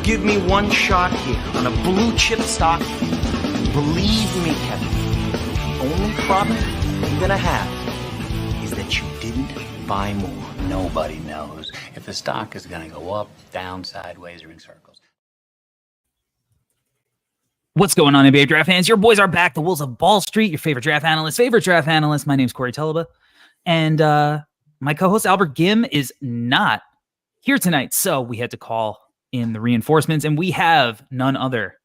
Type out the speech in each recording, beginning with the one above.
give me one shot here on a blue chip stock, believe me, Kevin, the only problem I'm gonna have is that you didn't buy more. Nobody knows if the stock is gonna go up, down, sideways, or in circles. What's going on, NBA draft fans? Your boys are back. The Wolves of Ball Street, your favorite draft analyst. My name's Corey Tulaba. And my co-host Albert Gim is not here tonight. So we had to call in the reinforcements. And we have none other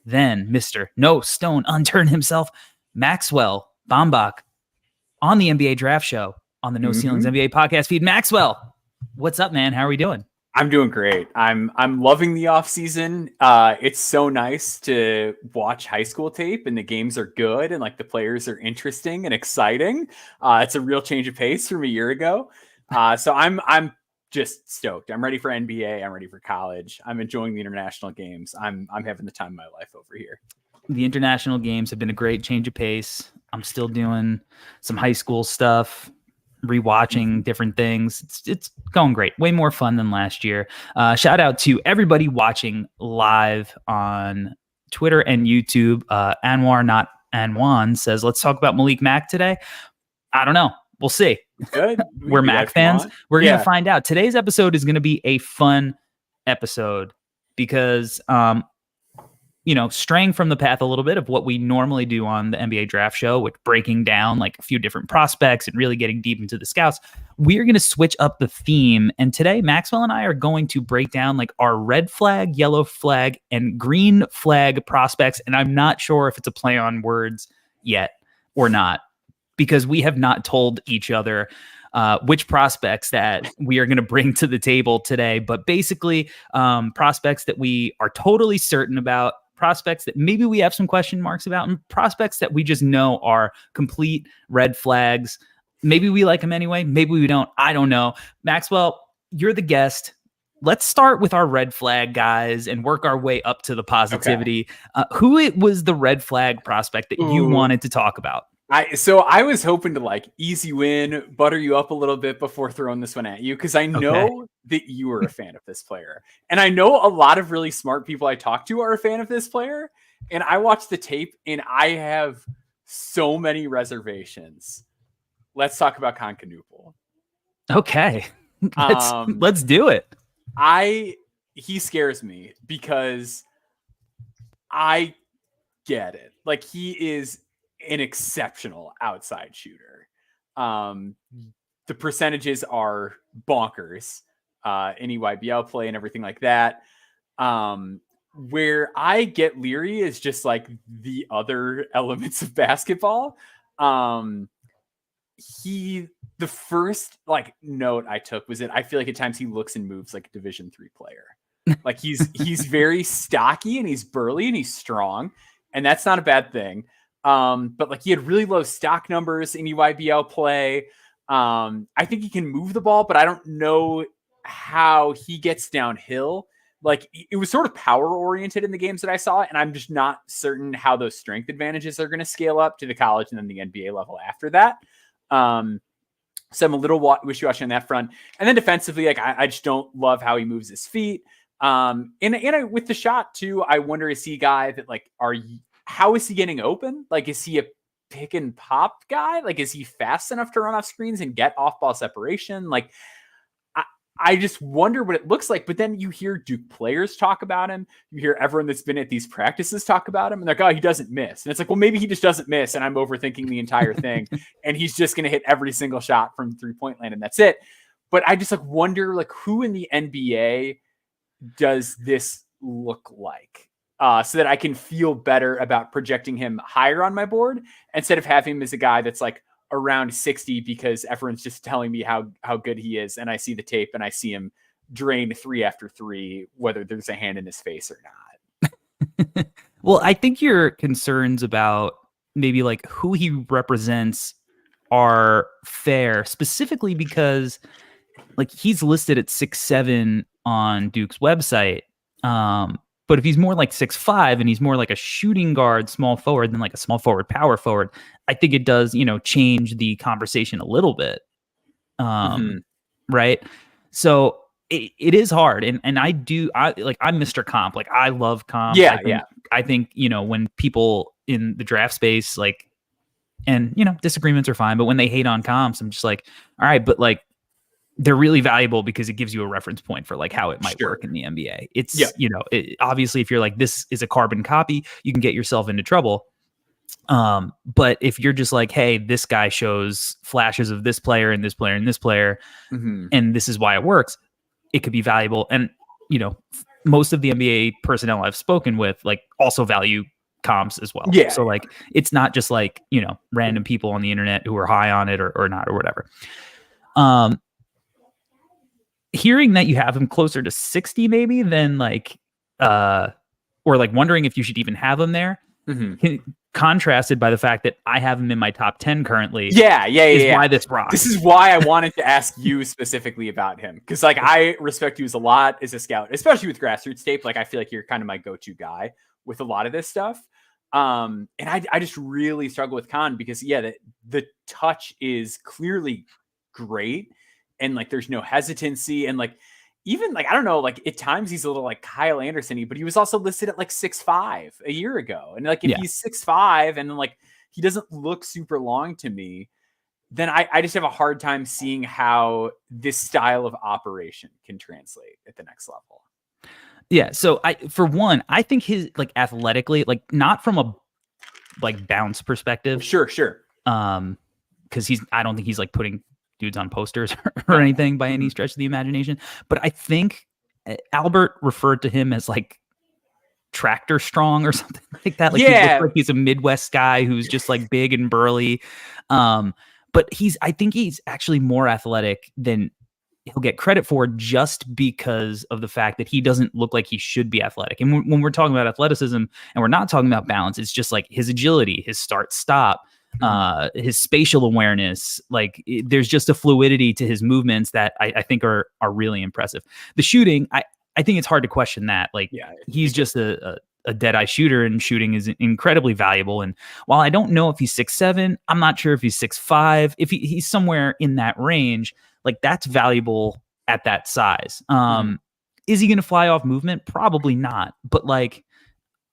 than Mr. No Stone Unturned himself, Maxwell Bombach, on the NBA Draft Show on the No Ceilings NBA podcast feed. Maxwell, what's up, man? How are we doing? I'm doing great. I'm loving the off season. It's so nice to watch high school tape, and the games are good, and like the players are interesting and exciting. It's a real change of pace from a year ago. So I'm just stoked. I'm ready for NBA. I'm ready for college. I'm enjoying the international games. I'm having the time of my life over here. The international games have been a great change of pace. I'm still doing some high school stuff, rewatching different things. It's going great. Way more fun than last year. Shout out to everybody watching live on Twitter and YouTube. Anwar, not Anwan, says, let's talk about Malik Mack today. I don't know. We'll see. Good. We're Mack fans. We're going to find out. Today's episode is going to be a fun episode because, straying from the path a little bit of what we normally do on the NBA Draft Show, with breaking down like a few different prospects and really getting deep into the scouts, we're going to switch up the theme. And today, Maxwell and I are going to break down like our red flag, yellow flag, and green flag prospects. And I'm not sure if it's a play on words yet or not, because we have not told each other which prospects that we are going to bring to the table today. But basically, prospects that we are totally certain about, prospects that maybe we have some question marks about, and prospects that we just know are complete red flags. Maybe we like them anyway. Maybe we don't. I don't know. Maxwell, you're the guest. Let's start with our red flag guys and work our way up to the positivity. Okay. Who was the red flag prospect that you wanted to talk about? I was hoping to like easy win, butter you up a little bit before throwing this one at you, because I know that you are a fan of this player. And I know a lot of really smart people I talk to are a fan of this player. And I watched the tape and I have so many reservations. Let's talk about Kon Knueppel. Okay. Let's do it. He scares me because I get it. Like, he is an exceptional outside shooter. The percentages are bonkers in EYBL play and everything like that. Where I get leery is just like the other elements of basketball. The first like note I took was that I feel like at times he looks and moves like a Division III player. Like he's very stocky and he's burly and he's strong, and that's not a bad thing. But like he had really low stock numbers in EYBL play. I think he can move the ball, but I don't know how he gets downhill. Like, it was sort of power oriented in the games that I saw, and I'm just not certain how those strength advantages are going to scale up to the college and then the NBA level after that. So I'm a little wishy-washy on that front. And then defensively, like I just don't love how he moves his feet. And with the shot too, I wonder, is he a guy that like, how is he getting open? Like, is he a pick and pop guy? Like, is he fast enough to run off screens and get off ball separation? Like, I just wonder what it looks like. But then you hear Duke players talk about him. You hear everyone that's been at these practices talk about him, and they're like, oh, he doesn't miss. And it's like, well, maybe he just doesn't miss, and I'm overthinking the entire thing. And he's just going to hit every single shot from 3-point land, and that's it. But I just like wonder, like, who in the NBA does this look like? So that I can feel better about projecting him higher on my board instead of having him as a guy that's like around 60 because everyone's just telling me how good he is. And I see the tape and I see him drain 3 after 3, whether there's a hand in his face or not. Well, I think your concerns about maybe like who he represents are fair, specifically because like he's listed at 6'7" on Duke's website. But if he's more like 6'5" and he's more like a shooting guard, small forward than like a small forward, power forward, I think it does, change the conversation a little bit. Right. So it is hard. And I'm Mr. Comp. Like, I love comp. I think, when people in the draft space, like, and, disagreements are fine, but when they hate on comps, I'm just like, all right, but like, they're really valuable because it gives you a reference point for like how it might work in the NBA. It's, obviously if you're like, this is a carbon copy, you can get yourself into trouble. But if you're just like, hey, this guy shows flashes of this player and this player and this player, and this is why it works, it could be valuable. And, most of the NBA personnel I've spoken with, like, also value comps as well. Yeah. So like, it's not just like, random people on the internet who are high on it or not, or whatever. Hearing that you have him closer to 60 maybe than like, or like wondering if you should even have him there, contrasted by the fact that I have him in my top 10 currently. Why this rocks. This is why I wanted to ask you specifically about him. Cause like, I respect you a lot as a scout, especially with grassroots tape. Like, I feel like you're kind of my go-to guy with a lot of this stuff. And I just really struggle with Kon because the touch is clearly great. And like, there's no hesitancy. And like, even like, I don't know, like at times he's a little like Kyle Anderson-y, but he was also listed at like 6'5" a year ago. And like, if he's 6'5" and then like, he doesn't look super long to me, then I just have a hard time seeing how this style of operation can translate at the next level. Yeah. So for one, I think his like athletically, like not from a like bounce perspective. Sure. Cause I don't think he's like putting dudes on posters or anything by any stretch of the imagination. But I think Albert referred to him as like tractor strong or something like that. Like he looks like he's a Midwest guy who's just like big and burly. But I think he's actually more athletic than he'll get credit for, just because of the fact that he doesn't look like he should be athletic. And when we're talking about athleticism and we're not talking about balance, it's just like his agility, his start stop, his spatial awareness. Like there's just a fluidity to his movements that I think are really impressive. The shooting, I think it's hard to question that. Like he's just a dead-eye shooter, and shooting is incredibly valuable. And while I don't know if he's 6'7", I'm not sure if he's 6'5". If he's somewhere in that range, like that's valuable at that size. Is he going to fly off movement? Probably not. But like,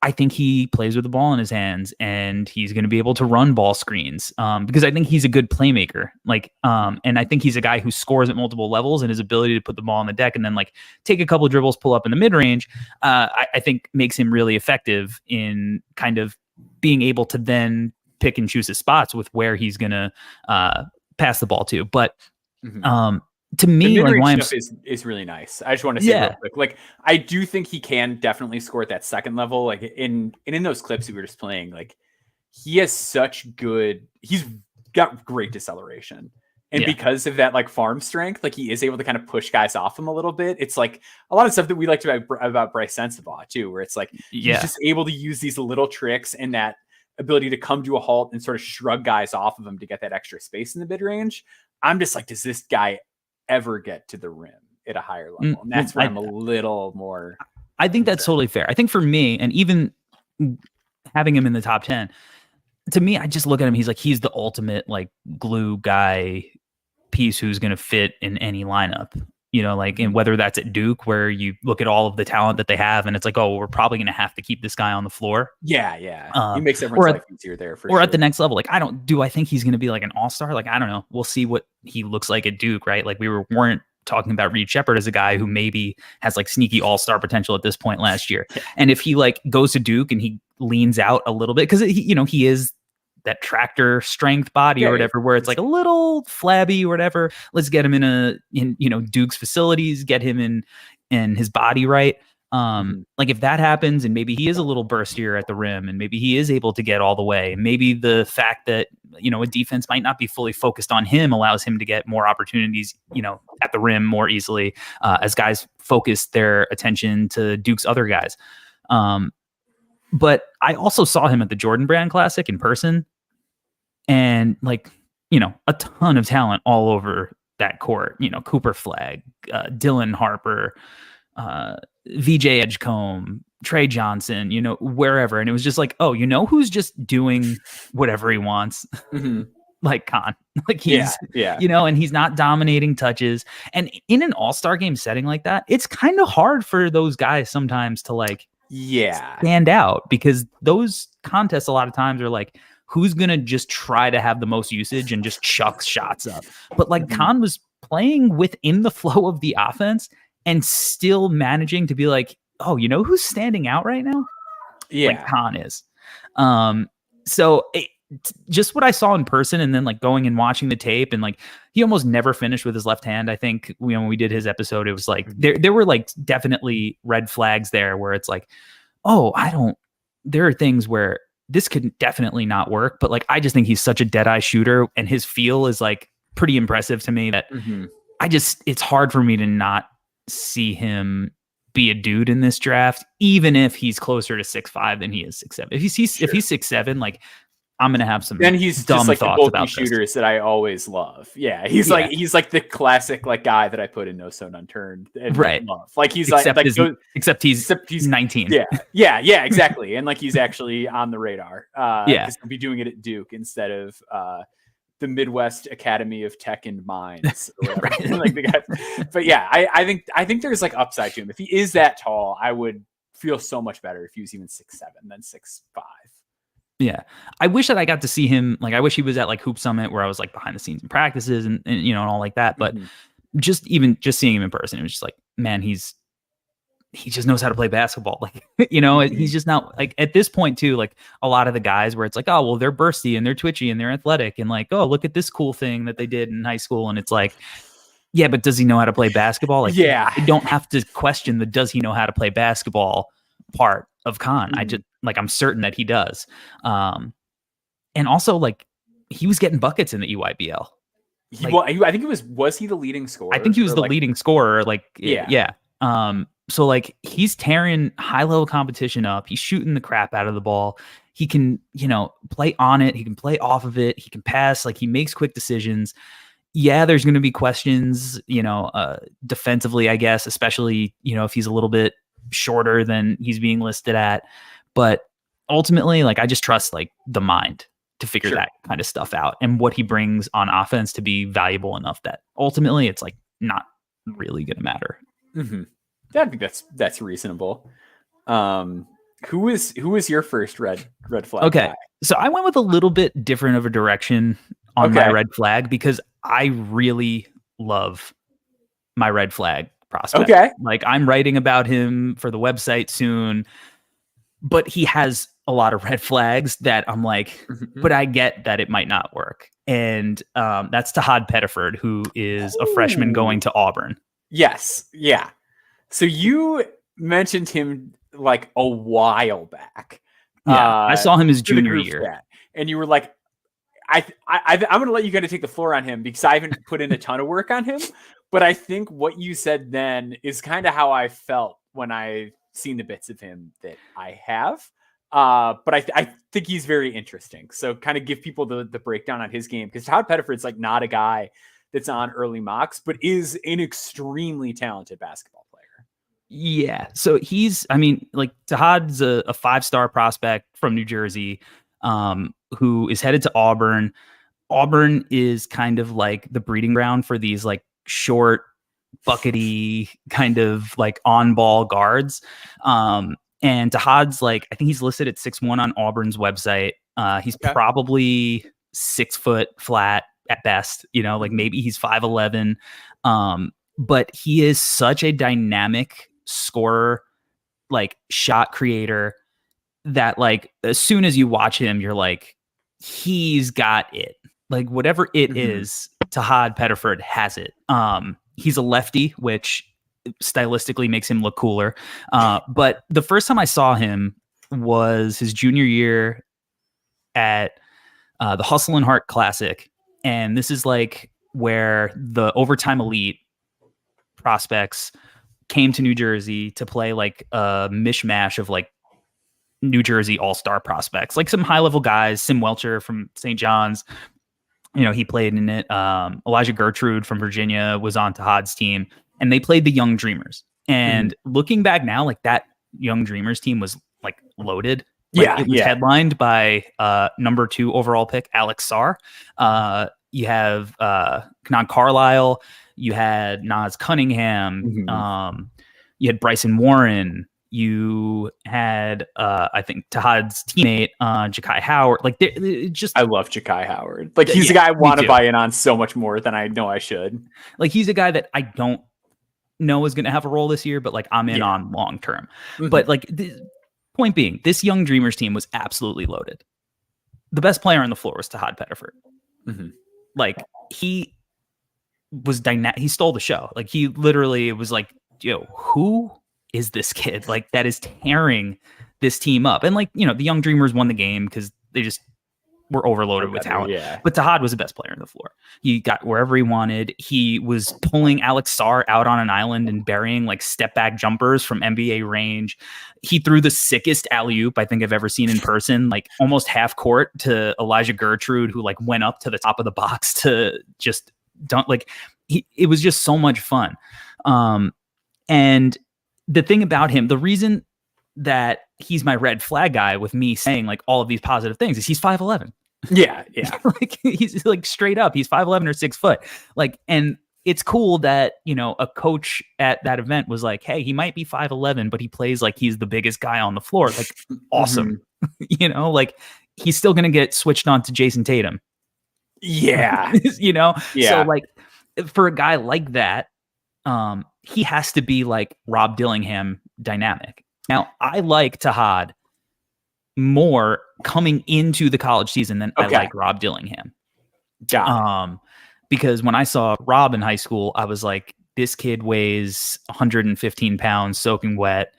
I think he plays with the ball in his hands, and he's going to be able to run ball screens because I think he's a good playmaker. Like, and I think he's a guy who scores at multiple levels, and his ability to put the ball on the deck and then like take a couple of dribbles, pull up in the mid range, I think makes him really effective in kind of being able to then pick and choose his spots with where he's going to pass the ball to. But to me, the like stuff is really nice. I just want to say real quick, like I do think he can definitely score at that second level. Like in those clips we were just playing, like he has he's got great deceleration. And because of that like farm strength, like he is able to kind of push guys off him a little bit. It's like a lot of stuff that we liked about Bryce Sensabaugh too, where it's like he's just able to use these little tricks and that ability to come to a halt and sort of shrug guys off of him to get that extra space in the mid range. I'm just like, does this guy ever get to the rim at a higher level? And that's why I'm a little more. I think that's totally fair. I think for me, and even having him in the top 10, to me, I just look at him. He's the ultimate like glue guy piece who's going to fit in any lineup, like, and whether that's at Duke, where you look at all of the talent that they have and it's like, oh, we're probably going to have to keep this guy on the floor. He makes everyone's life easier there for sure. At the next level. Like, I think he's going to be like an all-star? Like, I don't know. We'll see what he looks like at Duke, right? Like we weren't talking about Reed Shepherd as a guy who maybe has like sneaky all-star potential at this point last year. And if he like goes to Duke and he leans out a little bit, because he is that tractor strength body or whatever, where it's like a little flabby or whatever. Let's get him in Duke's facilities, get him in his body right. Like if that happens and maybe he is a little burstier at the rim and maybe he is able to get all the way, and maybe the fact that, a defense might not be fully focused on him allows him to get more opportunities, at the rim more easily, as guys focus their attention to Duke's other guys. But I also saw him at the Jordan Brand Classic in person, and like, a ton of talent all over that court. Cooper Flagg, Dylan Harper, VJ Edgecombe, Trey Johnson, wherever. And it was just like, oh, who's just doing whatever he wants. like Kon. Like he's, yeah. and he's not dominating touches. And in an all-star game setting like that, it's kind of hard for those guys sometimes to like stand out, because those contests a lot of times are like, who's going to just try to have the most usage and just chuck shots up. But like Kon was playing within the flow of the offense and still managing to be like, oh, who's standing out right now? Like Kon is. So just what I saw in person, and then like going and watching the tape, and like he almost never finished with his left hand. I think when we did his episode, it was like there were like definitely red flags there where it's like, oh, there are things where this could definitely not work, but like I just think he's such a dead eye shooter, and his feel is like pretty impressive to me that it's hard for me to not see him be a dude in this draft, even if he's closer to 6'5" than he is 6'7". If he's 6'7", like I'm gonna have some. Then he's dumb just like the thoughts bulky about shooters that I always love. Yeah, he's like the classic like guy that I put in No Stone Unturned and love. Like he's except he's 19. Yeah, exactly. And like he's actually on the radar. Because he'll be doing it at Duke instead of the Midwest Academy of Tech and Mines. Or whatever. Like the guys. But yeah, I think there's like upside to him. If he is that tall, I would feel so much better if he was even 6'7" than 6'5". Yeah. I wish that I got to see him. Like, I wish he was at like Hoop Summit where I was like behind the scenes in practices and and all like that. But just seeing him in person, it was just like, man, he just knows how to play basketball. Like, he's just not like at this point too, like a lot of the guys where it's like, oh, well, they're bursty and they're twitchy and they're athletic. And like, oh, look at this cool thing that they did in high school. And it's like, yeah, but does he know how to play basketball? Like, I don't have to question the, does he know how to play basketball part of Kon. I just I'm certain that he does. And also like he was getting buckets in the EYBL. I think was he the leading scorer? I think he was the leading scorer. Like, yeah. So like he's tearing high level competition up. He's shooting the crap out of the ball. He can, play on it. He can play off of it. He can pass. Like he makes quick decisions. Yeah, there's going to be questions, defensively, I guess, especially, if he's a little bit shorter than he's being listed at. But ultimately, like I just trust like the mind to figure that kind of stuff out, and what he brings on offense to be valuable enough that ultimately it's like not really going to matter. I think that's reasonable. Who was your first red flag? Okay, guy? So I went with a little bit different of a direction on my red flag because I really love my red flag prospect. Okay, like I'm writing about him for the website soon, but he has a lot of red flags that I'm like, but I get that it might not work. And that's Tahaad Pettiford, who is a freshman going to Auburn. Yes. Yeah. So you mentioned him like a while back. Yeah, I saw him his junior year. And you were like, I'm going to let you kind of take the floor on him because I haven't put in a ton of work on him. But I think what you said then is kind of how I felt when I seen the bits of him that I have. But I think he's very interesting. So kind of give people the breakdown on his game, because Tahaad Pettiford's like not a guy that's on early mocks, but is an extremely talented basketball player. Yeah. So Tahaad's a 5-star prospect from New Jersey, who is headed to Auburn. Auburn is kind of like the breeding ground for these like short, buckety kind of like on-ball guards. And Tahaad's like, I think he's listed at 6'1" on Auburn's website. He's probably 6 foot flat at best, like maybe he's 5'11". But he is such a dynamic scorer, like shot creator, that like as soon as you watch him, you're like, he's got it. Like whatever it is, Tahaad Pettiford has it. He's a lefty, which stylistically makes him look cooler. But the first time I saw him was his junior year at the Hustle and Heart Classic. And this is like where the overtime elite prospects came to New Jersey to play like a mishmash of like New Jersey all-star prospects, like some high-level guys. Sim Welcher from St. John's, he played in it. Elijah Gertrude from Virginia was on Tahaad's team, and they played the Young Dreamers. And looking back now, like that Young Dreamers team was like loaded. It was headlined by number 2 overall pick Alex Sarr. You have Kanan Carlisle. You had Naz Cunningham. Mm-hmm. You had Bryson Warren. You had I think Tahaad's teammate Ja'Kai Howard. Like I love Ja'Kai Howard. Like he's a guy I want to buy in on so much more than I know I should. Like he's a guy that I don't know is going to have a role this year, but like I'm in on long term. Mm-hmm. But like point being, this Young Dreamers team was absolutely loaded. The best player on the floor was Tahaad Pettiford. Mm-hmm. Like he was he stole the show. Like he literally was like, yo, who is this kid? Like that is tearing this team up. And like, the Young Dreamers won the game because they just were overloaded with talent. Yeah. But Tahaad was the best player on the floor. He got wherever he wanted. He was pulling Alex Sarr out on an island and burying like step back jumpers from NBA range. He threw the sickest alley-oop I think I've ever seen in person, like almost half court to Elijah Gertrude, who like went up to the top of the box to just dunk. Like it was just so much fun. And the thing about him, the reason that he's my red flag guy with me saying like all of these positive things is he's 5'11". Yeah. Like he's like straight up, he's 5'11" or 6 foot. Like, and it's cool that, a coach at that event was like, hey, he might be 5'11", but he plays like he's the biggest guy on the floor. Like, awesome. Mm-hmm. Like he's still going to get switched on to Jason Tatum. Yeah. Yeah. So like for a guy like that, he has to be like Rob Dillingham dynamic. Now, I like Tahaad more coming into the college season than I like Rob Dillingham. Because when I saw Rob in high school, I was like, this kid weighs 115 pounds, soaking wet.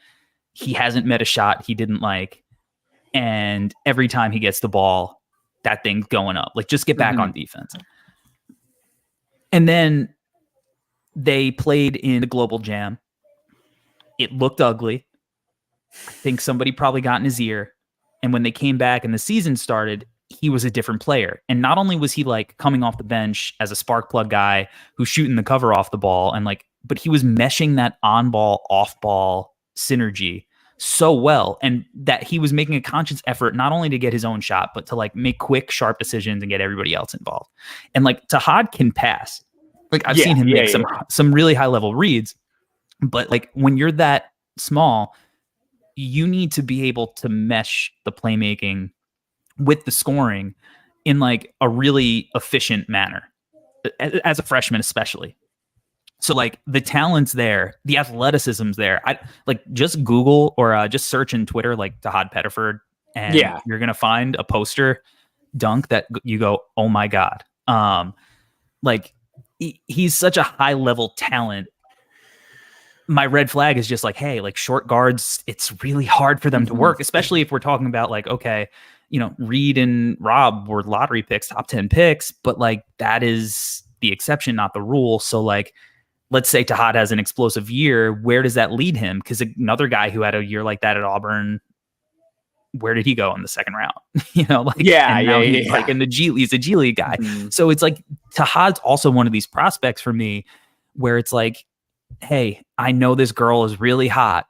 He hasn't met a shot he didn't like. And every time he gets the ball, that thing's going up. Like, just get back on defense. And then they played in the Global Jam. It looked ugly. I think somebody probably got in his ear. And when they came back and the season started, he was a different player. And not only was he like coming off the bench as a spark plug guy who's shooting the cover off the ball and like, but he was meshing that on ball, off ball synergy so well. And that he was making a conscious effort, not only to get his own shot, but to like make quick, sharp decisions and get everybody else involved. And like Tahaad can pass. Like I've seen him make some really high level reads, but like when you're that small, you need to be able to mesh the playmaking with the scoring in like a really efficient manner as a freshman, especially. So like the talent's there, the athleticism's there. I like just Google or just search in Twitter, like Tahaad Pettiford, and you're going to find a poster dunk that you go, oh my God. Like he's such a high level talent. My red flag is just like, hey, like short guards, it's really hard for them to work, especially if we're talking about like, okay, Reed and Rob were lottery picks, top 10 picks, but like that is the exception, not the rule. So like, let's say Tahaad has an explosive year. Where does that lead him? Because another guy who had a year like that at Auburn, where did he go in the second round? He's like in the he's a G League guy. So it's like Tahaad's also one of these prospects for me where it's like, hey, I know this girl is really hot,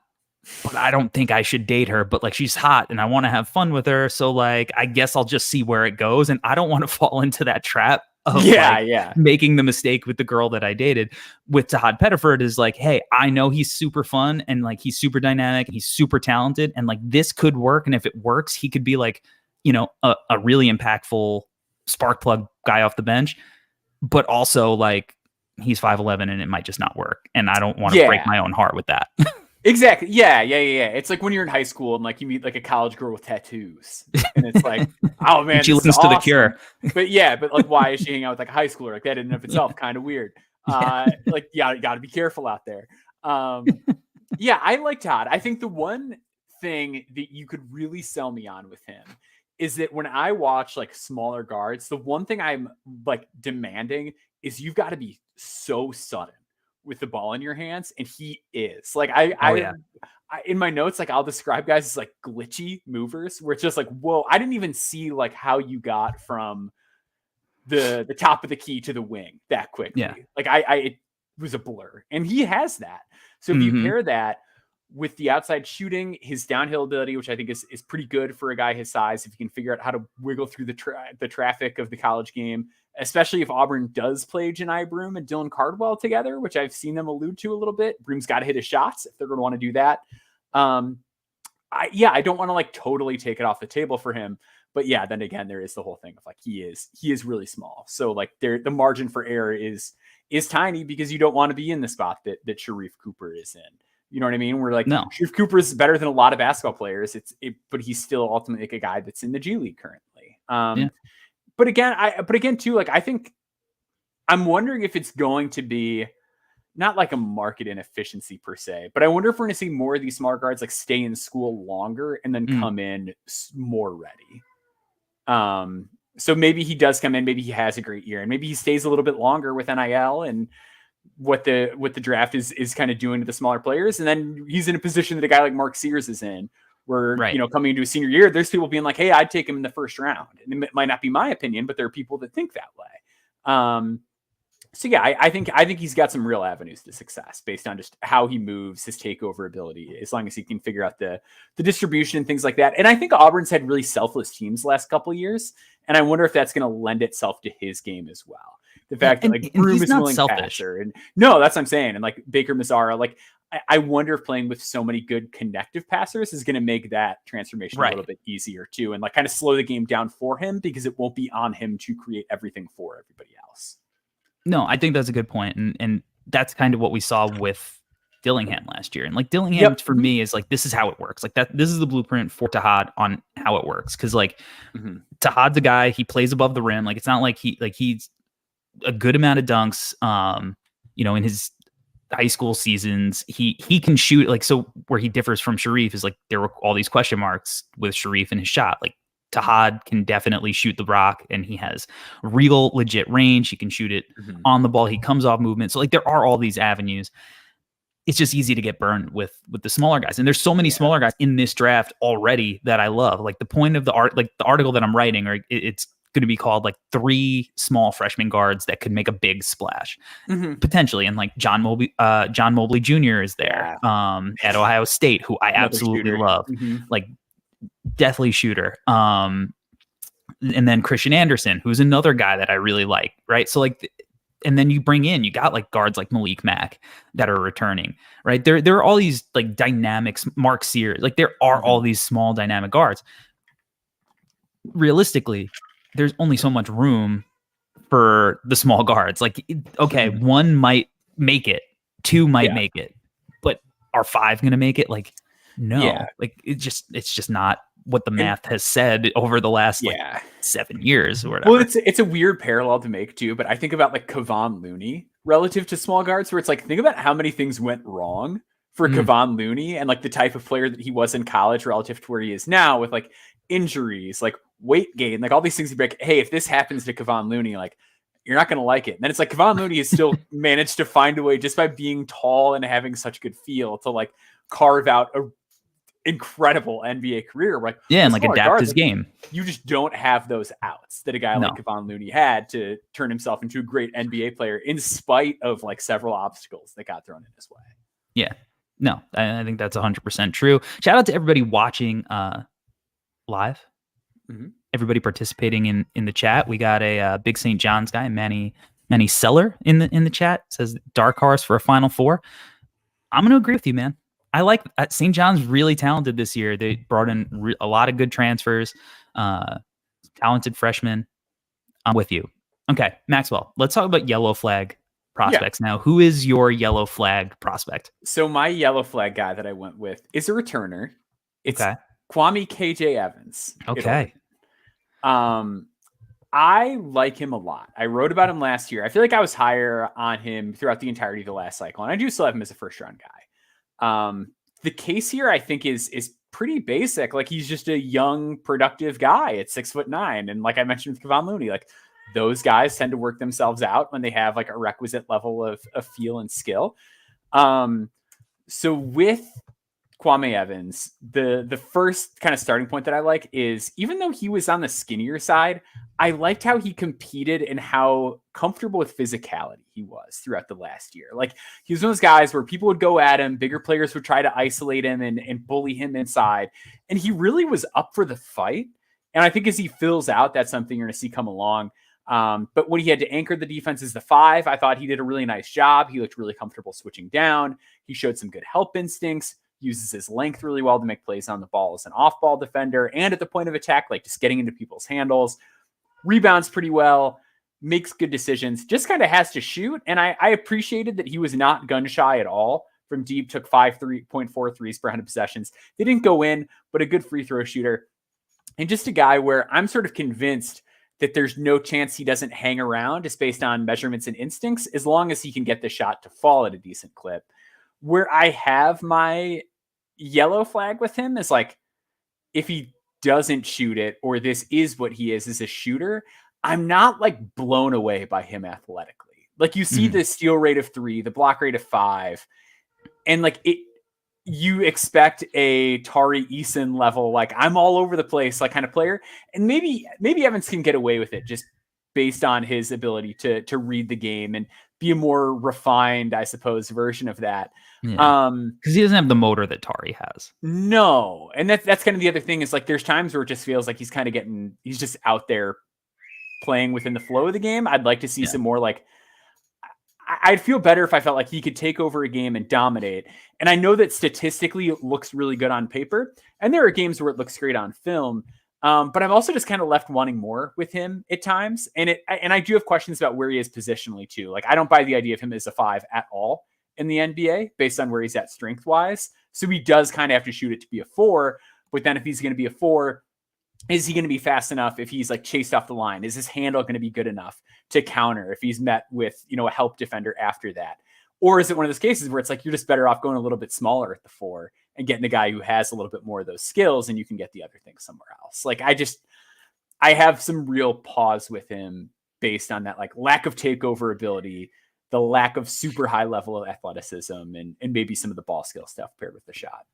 but I don't think I should date her, but like she's hot and I want to have fun with her. So like, I guess I'll just see where it goes. And I don't want to fall into that trap of making the mistake with the girl that I dated. With Tahaad Pettiford is like, hey, I know he's super fun and like he's super dynamic and he's super talented and like this could work. And if it works, he could be like, a really impactful spark plug guy off the bench, but also like he's 5'11" and it might just not work. And I don't want to break my own heart with that. Exactly. Yeah. It's like when you're in high school and like you meet like a college girl with tattoos and it's like, oh man, she listens to The Cure. But like, why is she hanging out with like a high schooler? Like that in and of itself, kind of weird. Like, you got to be careful out there. I like Todd. I think the one thing that you could really sell me on with him is that when I watch like smaller guards, the one thing I'm like demanding is you've got to be so sudden with the ball in your hands, and he is. Like I in my notes, like I'll describe guys as like glitchy movers, where it's just like, whoa, I didn't even see like how you got from the top of the key to the wing that quickly. Yeah. Like it was a blur, and he has that. So if you pair that with the outside shooting, his downhill ability, which I think is pretty good for a guy his size, if you can figure out how to wiggle through the traffic of the college game, especially if Auburn does play Janai Broome and Dylan Cardwell together, which I've seen them allude to a little bit. Broome's got to hit his shots if they're going to want to do that. I don't want to like totally take it off the table for him, but yeah, then again, there is the whole thing of like, he is really small. So like the margin for error is tiny because you don't want to be in the spot that Sharif Cooper is in. You know what I mean? We're like, no, Sharif Cooper is better than a lot of basketball players. But he's still ultimately like a guy that's in the G League currently. But again, too, like, I think I'm wondering if it's going to be not like a market inefficiency per se, but I wonder if we're going to see more of these smart guards like stay in school longer and then come in more ready. So maybe he does come in, maybe he has a great year, and maybe he stays a little bit longer with NIL and what the draft is kind of doing to the smaller players. And then he's in a position that a guy like Mark Sears is in, where, coming into a senior year, there's people being like, hey, I'd take him in the first round. And it might not be my opinion, but there are people that think that way. So yeah, I think he's got some real avenues to success based on just how he moves, his takeover ability, as long as he can figure out the distribution and things like that. And I think Auburn's had really selfless teams the last couple of years. And I wonder if that's going to lend itself to his game as well. The fact that like Broome is willing passer, and no, that's what I'm saying. And like Baker Mazzara, like I wonder if playing with so many good connective passers is going to make that transformation a little bit easier too, and like kind of slow the game down for him because it won't be on him to create everything for everybody else. No, I think that's a good point, and that's kind of what we saw with Dillingham last year. And like Dillingham for me is like, this is how it works. Like that, this is the blueprint for Tahaad on how it works. Cause like Tahaad's a guy, he plays above the rim. Like it's not like he's a good amount of dunks, in his high school seasons, he can shoot. Like, so where he differs from Sharif is like, there were all these question marks with Sharif and his shot. Like Tahaad can definitely shoot the rock, and he has real legit range. He can shoot it on the ball. He comes off movement. So like there are all these avenues. It's just easy to get burned with the smaller guys. And there's so many smaller guys in this draft already that I love. Like the point of the article that I'm writing, or it's going to be called like 3 small freshman guards that could make a big splash potentially. And like John Mobley Jr. is there at Ohio State, who I absolutely love. Like deathly shooter. And then Christian Anderson, who's another guy that I really like. Right. So like, and then you got like guards like Malik Mack that are returning, right? There are all these like dynamics, Mark Sears, like there are all these small dynamic guards. Realistically, there's only so much room for the small guards. Like, okay, 1 might make it, 2 might make it, but are 5 going to make it? Like, no, like it's just not what the math has said over the last 7 years or whatever. Well, it's a weird parallel to make too, but I think about like Kevon Looney relative to small guards, where it's like, think about how many things went wrong for Kevon Looney and like the type of player that he was in college relative to where he is now, with like injuries, like weight gain, like all these things. You break, hey, if this happens to Kevon Looney, like you're not going to like it. And then it's like Kevon Looney has still managed to find a way, just by being tall and having such good feel, to like carve out a incredible NBA career. Like, and like adapt his game. You just don't have those outs that a guy like Kevon Looney had to turn himself into a great NBA player, in spite of like several obstacles that got thrown in his way. Yeah, no, I think that's 100% true. Shout out to everybody watching live. Everybody participating in the chat. We got a big St. John's guy, Manny Seller in the chat. Says dark horse for a Final Four. I'm going to agree with you, man. I like St. John's really talented this year. They brought in a lot of good transfers, talented freshmen. I'm with you. Okay, Maxwell, let's talk about yellow flag prospects now. Who is your yellow flag prospect? So my yellow flag guy that I went with is a returner. It's Kwame KJ Evans. Okay. I like him a lot. I wrote about him last year. I feel like I was higher on him throughout the entirety of the last cycle, and I do still have him as a first round guy. The case here, I think, is pretty basic. Like, he's just a young, productive guy at 6'9". And like I mentioned with Kevon Looney, like those guys tend to work themselves out when they have like a requisite level of feel and skill. So with Kwame Evans, the first kind of starting point that I like is, even though he was on the skinnier side, I liked how he competed and how comfortable with physicality he was throughout the last year. Like, he was one of those guys where people would go at him, bigger players would try to isolate him and bully him inside. And he really was up for the fight. And I think as he fills out, that's something you're going to see come along. But when he had to anchor the defense as the 5, I thought he did a really nice job. He looked really comfortable switching down. He showed some good help instincts, uses his length really well to make plays on the ball as an off-ball defender and at the point of attack, like just getting into people's handles, rebounds pretty well, makes good decisions, just kind of has to shoot. And I appreciated that he was not gun shy at all from deep, took 5.4 threes per 100 possessions. They didn't go in, but a good free throw shooter. And just a guy where I'm sort of convinced that there's no chance he doesn't hang around just based on measurements and instincts, as long as he can get the shot to fall at a decent clip. Where I have my yellow flag with him is like, if he doesn't shoot it, or this is what he is a shooter, I'm not like blown away by him athletically. Like, you see the steal rate of 3, the block rate of 5, and like you expect a Tari Eason level, like I'm all over the place, like kind of player. And maybe Evans can get away with it just based on his ability to read the game and be a more refined, I suppose, version of that. Yeah. Because he doesn't have the motor that Tari has. No. And that's kind of the other thing, is like, there's times where it just feels like he's just out there playing within the flow of the game. I'd like to see some more, like, I'd feel better if I felt like he could take over a game and dominate. And I know that statistically it looks really good on paper, and there are games where it looks great on film. But I'm also just kind of left wanting more with him at times. And I do have questions about where he is positionally too. Like, I don't buy the idea of him as a 5 at all in the NBA based on where he's at strength wise. So he does kind of have to shoot it to be a 4. But then if he's going to be a 4, is he going to be fast enough if he's like chased off the line? Is his handle going to be good enough to counter if he's met with, a help defender after that? Or is it one of those cases where it's like, you're just better off going a little bit smaller at the 4 and getting a guy who has a little bit more of those skills, and you can get the other things somewhere else? Like, I have some real pause with him based on that, like, lack of takeover ability, the lack of super high level of athleticism, and maybe some of the ball skill stuff paired with the shot.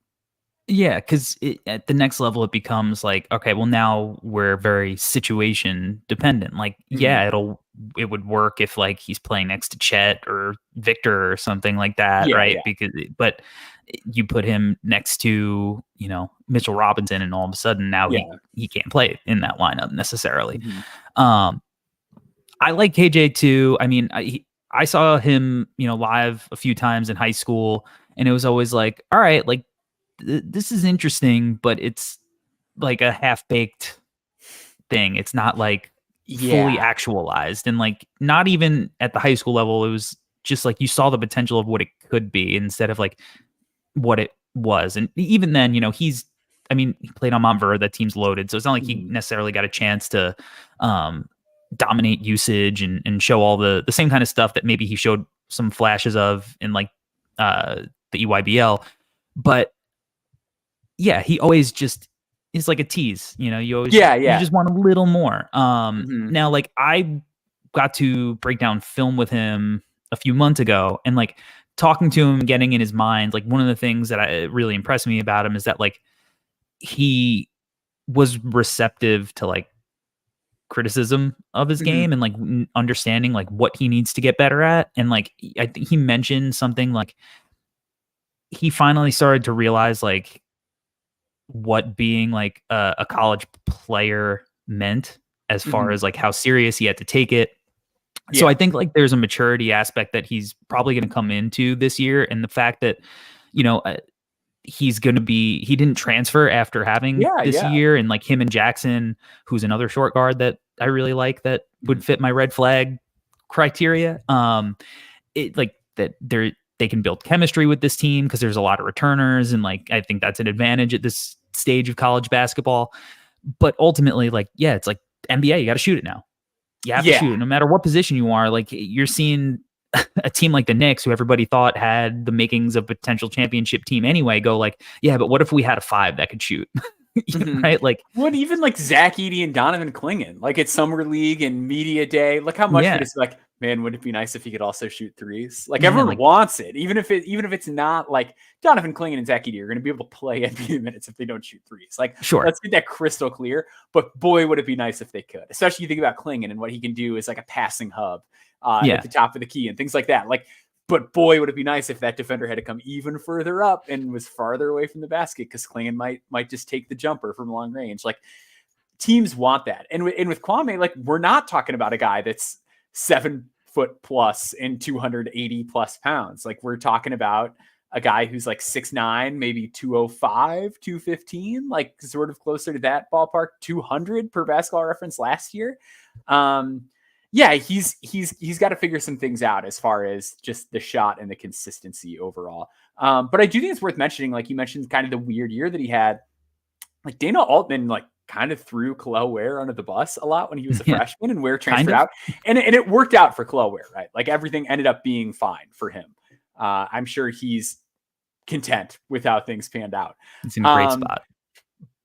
Yeah, because at the next level, it becomes like, okay, well, now we're very situation dependent. Like, yeah, it would work if like he's playing next to Chet or Victor or something like that, right? Yeah. But you put him next to, Mitchell Robinson, and all of a sudden now he can't play in that lineup necessarily. I like KJ too. I mean, I saw him, live a few times in high school, and it was always like, all right, like, this is interesting, but it's like a half-baked thing. It's not like fully actualized, and like not even at the high school level. It was just like you saw the potential of what it could be instead of like what it was. And even then, he played on Montverde. That team's loaded, so it's not like he necessarily got a chance to dominate usage and show all the same kind of stuff that maybe he showed some flashes of in like the EYBL. But yeah, he always just is like a tease, you always, you just want a little more. Now, like, I got to break down film with him a few months ago, and like talking to him, getting in his mind, like one of the things that really impressed me about him is that like he was receptive to like criticism of his game and like understanding like what he needs to get better at. And like, I think he mentioned something like he finally started to realize like what being like a college player meant as far as like how serious he had to take it. So I think like there's a maturity aspect that he's probably going to come into this year. And the fact that, he didn't transfer after having this year, and like him and Jackson, who's another short guard that I really like that would fit my red flag criteria. It like that they can build chemistry with this team because there's a lot of returners, and like I think that's an advantage at this stage of college basketball. But ultimately, like, it's like NBA, you got to shoot it now. You have to shoot it no matter what position you are. Like, you're seeing a team like the Knicks, who everybody thought had the makings of potential championship team anyway, go like, but what if we had a 5 that could shoot? Right? Like, what, even like Zach Edey and Donovan Clingan, like at Summer League and Media Day, look how much it is like Man, would it be nice if he could also shoot threes? Like Yeah, everyone like- wants it, even if it's not like Donovan Clingan and Zach Edey are going to be able to play NBA minutes if they don't shoot threes. Like, Sure. let's get that crystal clear. But boy, would it be nice if they could. Especially you think about Clingan and what he can do as like a passing hub at the top of the key and things like that. Like, but boy, would it be nice if that defender had to come even further up and was farther away from the basket because Clingan might just take the jumper from long range. Like, teams want that. And with Kwame, like, we're not talking about a guy that's 7 foot plus and 280 plus pounds. Like, we're talking about a guy who's like 6'9", maybe 205, 215, like sort of closer to that ballpark, 200 per Basketball Reference last year. Yeah, he's got to figure some things out as far as just the shot and the consistency overall. But I do think it's worth mentioning, like you mentioned, kind of the weird year that he had. Like, Dana Altman, like, kind of threw Khalil Ware under the bus a lot when he was a freshman, and Ware transferred out. And it worked out for Khalil Ware, right? Like, everything ended up being fine for him. I'm sure he's content with how things panned out. It's in a great spot.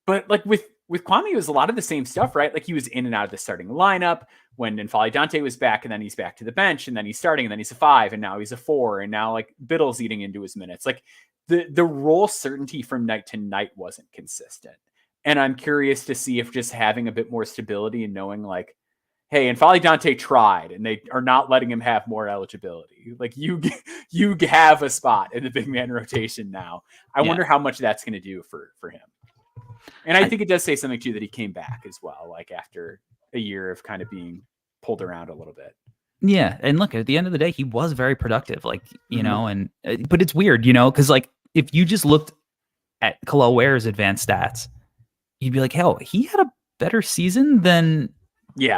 But like with Kwame, it was a lot of the same stuff, right? Like, he was in and out of the starting lineup when N'Faly Dante was back, and then he's back to the bench, and then he's starting, and then he's a 5, and now he's a 4, and now like Biddle's eating into his minutes. Like, the role certainty from night to night wasn't consistent. And I'm curious to see if just having a bit more stability and knowing, like, hey, N'Faly Dante tried, and they are not letting him have more eligibility. Like, you have a spot in the big man rotation now. I wonder how much that's going to do for him. And I think it does say something too that he came back as well, like after a year of kind of being pulled around a little bit. Yeah, and look, at the end of the day, he was very productive, like, you know, and but it's weird, you know, because like if you just looked at Khalil Ware's advanced stats, you'd be like, hell, he had a better season than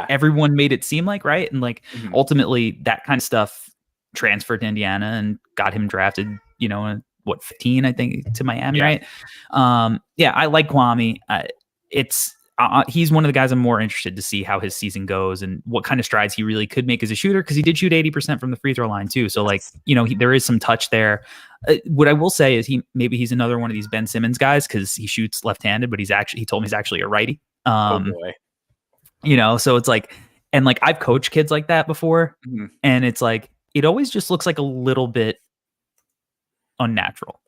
everyone made it seem like, right? And like ultimately that kind of stuff transferred to Indiana and got him drafted, you know, in, 15, I think, to Miami, right? I like Kwame. He's one of the guys I'm more interested to see how his season goes and what kind of strides he really could make as a shooter, because he did shoot 80% from the free throw line too. So like, you know, there is some touch there. What I will say is he's another one of these Ben Simmons guys, because he shoots left-handed, but he told me he's actually a righty. Oh boy. You know, so it's like, and like I've coached kids like that before, and it's like it always just looks like a little bit unnatural.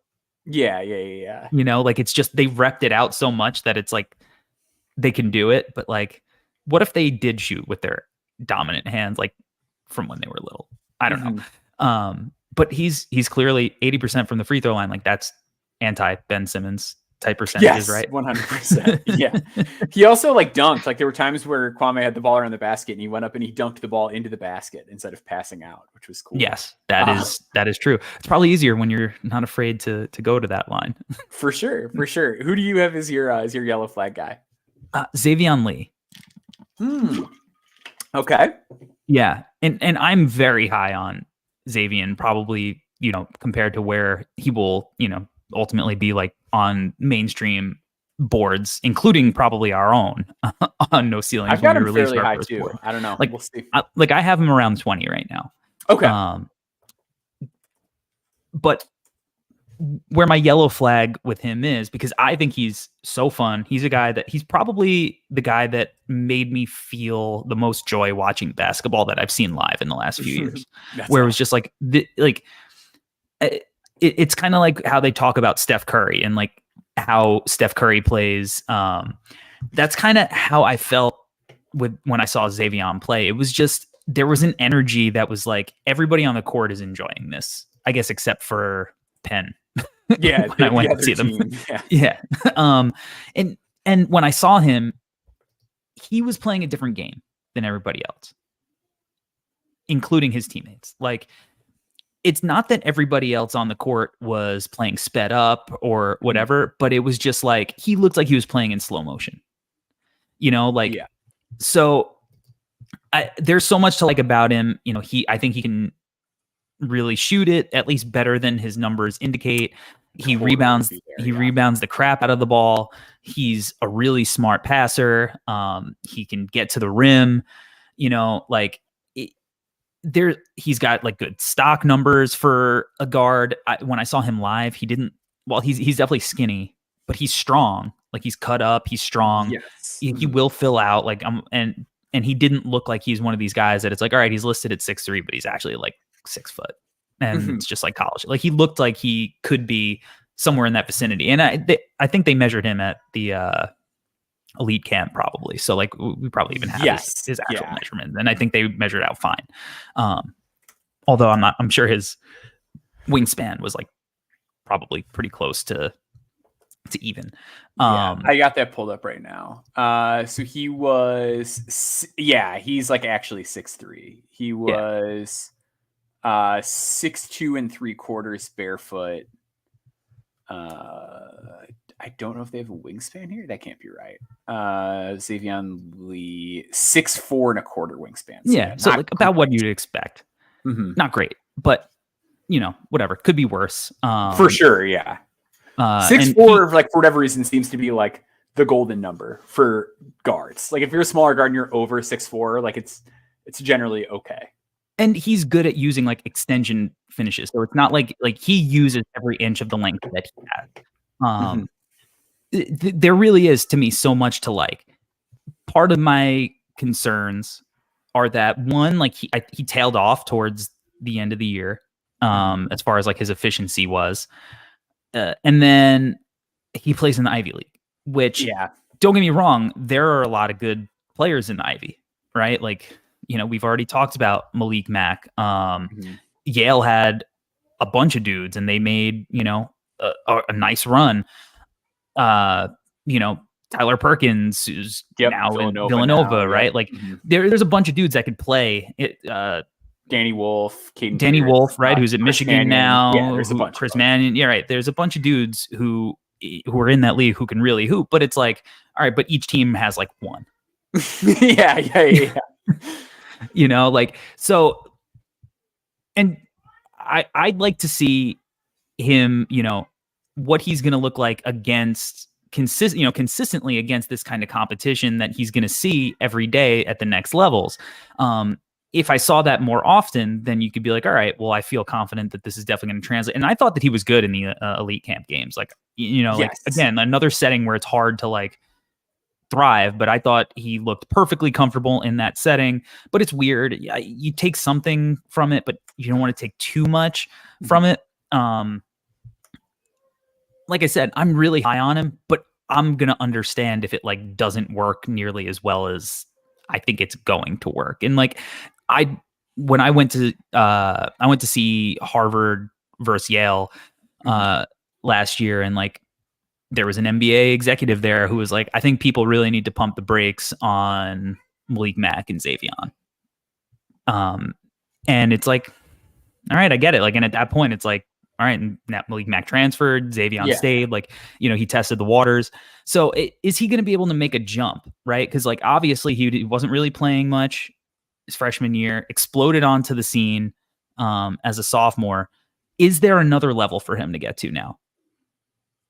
Yeah. You know, like it's just they repped it out so much that it's like they can do it, but like, what if they did shoot with their dominant hands, like from when they were little? I don't know. But he's clearly 80% from the free throw line. Like, that's anti Ben Simmons type percentages, right? 100%. Yeah. He also like dunked. Like, there were times where Kwame had the ball around the basket and he went up and he dunked the ball into the basket instead of passing out, which was cool. Yes, that is true. It's probably easier when you're not afraid to go to that line. For sure. Who do you have as your yellow flag guy? Xaivian Lee. Okay. Yeah. And I'm very high on Xavian, probably, you know, compared to where he will, you know, ultimately be like on mainstream boards, including probably our own on No Ceilings. I've got him fairly high too. Board. I don't know. Like, we'll see. I have him around 20 right now. Okay. But where my yellow flag with him is, because I think he's so fun. He's a guy that he's probably the guy that made me feel the most joy watching basketball that I've seen live in the last few years, where it was just like, it's kind of like how they talk about Steph Curry and like how Steph Curry plays. That's kind of how I felt when I saw Xavian play. It was just, there was an energy that was like, everybody on the court is enjoying this, I guess, except for Penn. Yeah. When I went to see them. Yeah. And when I saw him, he was playing a different game than everybody else, including his teammates. Like, it's not that everybody else on the court was playing sped up or whatever, but it was just like, he looked like he was playing in slow motion, you know, like, so there's so much to like about him. You know, I think he can really shoot it at least better than his numbers indicate. He rebounds the crap out of the ball. He's a really smart passer. He can get to the rim, you know, like he's got like good stock numbers for a guard. When I saw him live, he's definitely skinny, but he's strong. Like, he's cut up, he's strong. Yes. He will fill out, like, and and he didn't look like he's one of these guys that it's like, all right, he's listed at 6'3", but he's actually like 6 foot. And it's just like college. Like he looked like he could be somewhere in that vicinity. And I think they measured him at the elite camp probably. So like we probably even have his actual measurements. And I think they measured out fine. Although I'm sure his wingspan was like probably pretty close to even. I got that pulled up right now. So he was, he's like actually 6'3". He was 6'2" and 3/4 barefoot. I don't know if they have a wingspan here. That can't be right. Xaivian Lee, 6'4" and 1/4 wingspan. So like about what you'd expect. Not great, but whatever. Could be worse. For sure, yeah. 6'4", like for whatever reason, seems to be like the golden number for guards. Like if you're a smaller guard and you're over 6'4", like it's generally okay. And he's good at using like extension finishes, so it's not like he uses every inch of the length that he has. There really is, to me, so much to like. Part of my concerns are that one, like he tailed off towards the end of the year, as far as like his efficiency was. And then he plays in the Ivy League, which don't get me wrong, there are a lot of good players in the Ivy, right? Like, we've already talked about Malik Mack. Yale had a bunch of dudes and they made, a nice run. Tyler Perkins, who's now in Villanova, right? Like there's a bunch of dudes that could play it. Danny Wolf, right? Who's at Michigan Mannion. now. Yeah, there's a bunch. Chris Mannion. Yeah, right. There's a bunch of dudes who are in that league who can really hoop, but it's like, all right, but each team has like one. Yeah. Like, so, and I'd like to see him, what he's going to look like against consistently against this kind of competition that he's going to see every day at the next levels. If I saw that more often, then you could be like, all right, well, I feel confident that this is definitely going to translate. And I thought that he was good in the elite camp games. Like, like again, another setting where it's hard to like thrive, but I thought he looked perfectly comfortable in that setting. But it's weird. You take something from it, but you don't want to take too much from it. Like I said, I'm really high on him, but I'm going to understand if it like doesn't work nearly as well as I think it's going to work. And like, when I went to see Harvard versus Yale last year, and like there was an NBA executive there who was like, I think people really need to pump the brakes on Malik Mack and Xavian. And it's like, all right, I get it. Like, and at that point, it's like, all right, and Malik Mack transferred, Xavian stayed, like, he tested the waters. So is he going to be able to make a jump, right? Because like, obviously he wasn't really playing much his freshman year, exploded onto the scene as a sophomore. Is there another level for him to get to now?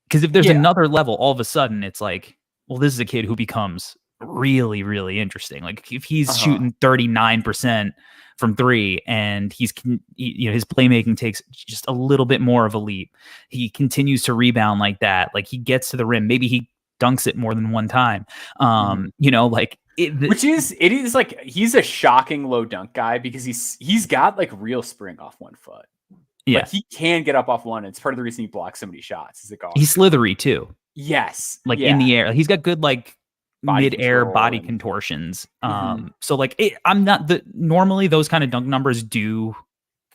Because if there's another level, all of a sudden it's like, well, this is a kid who becomes really, really interesting. Like if he's shooting 39% from three and his playmaking takes just a little bit more of a leap. He continues to rebound like that. Like he gets to the rim. Maybe he dunks it more than one time. It is like, he's a shocking low dunk guy because he's got like real spring off one foot. Yeah. Like he can get up off one. It's part of the reason he blocks so many shots. He's slithery too. Yes. Like in the air. He's got good like mid-air body contortions. So like normally those kind of dunk numbers do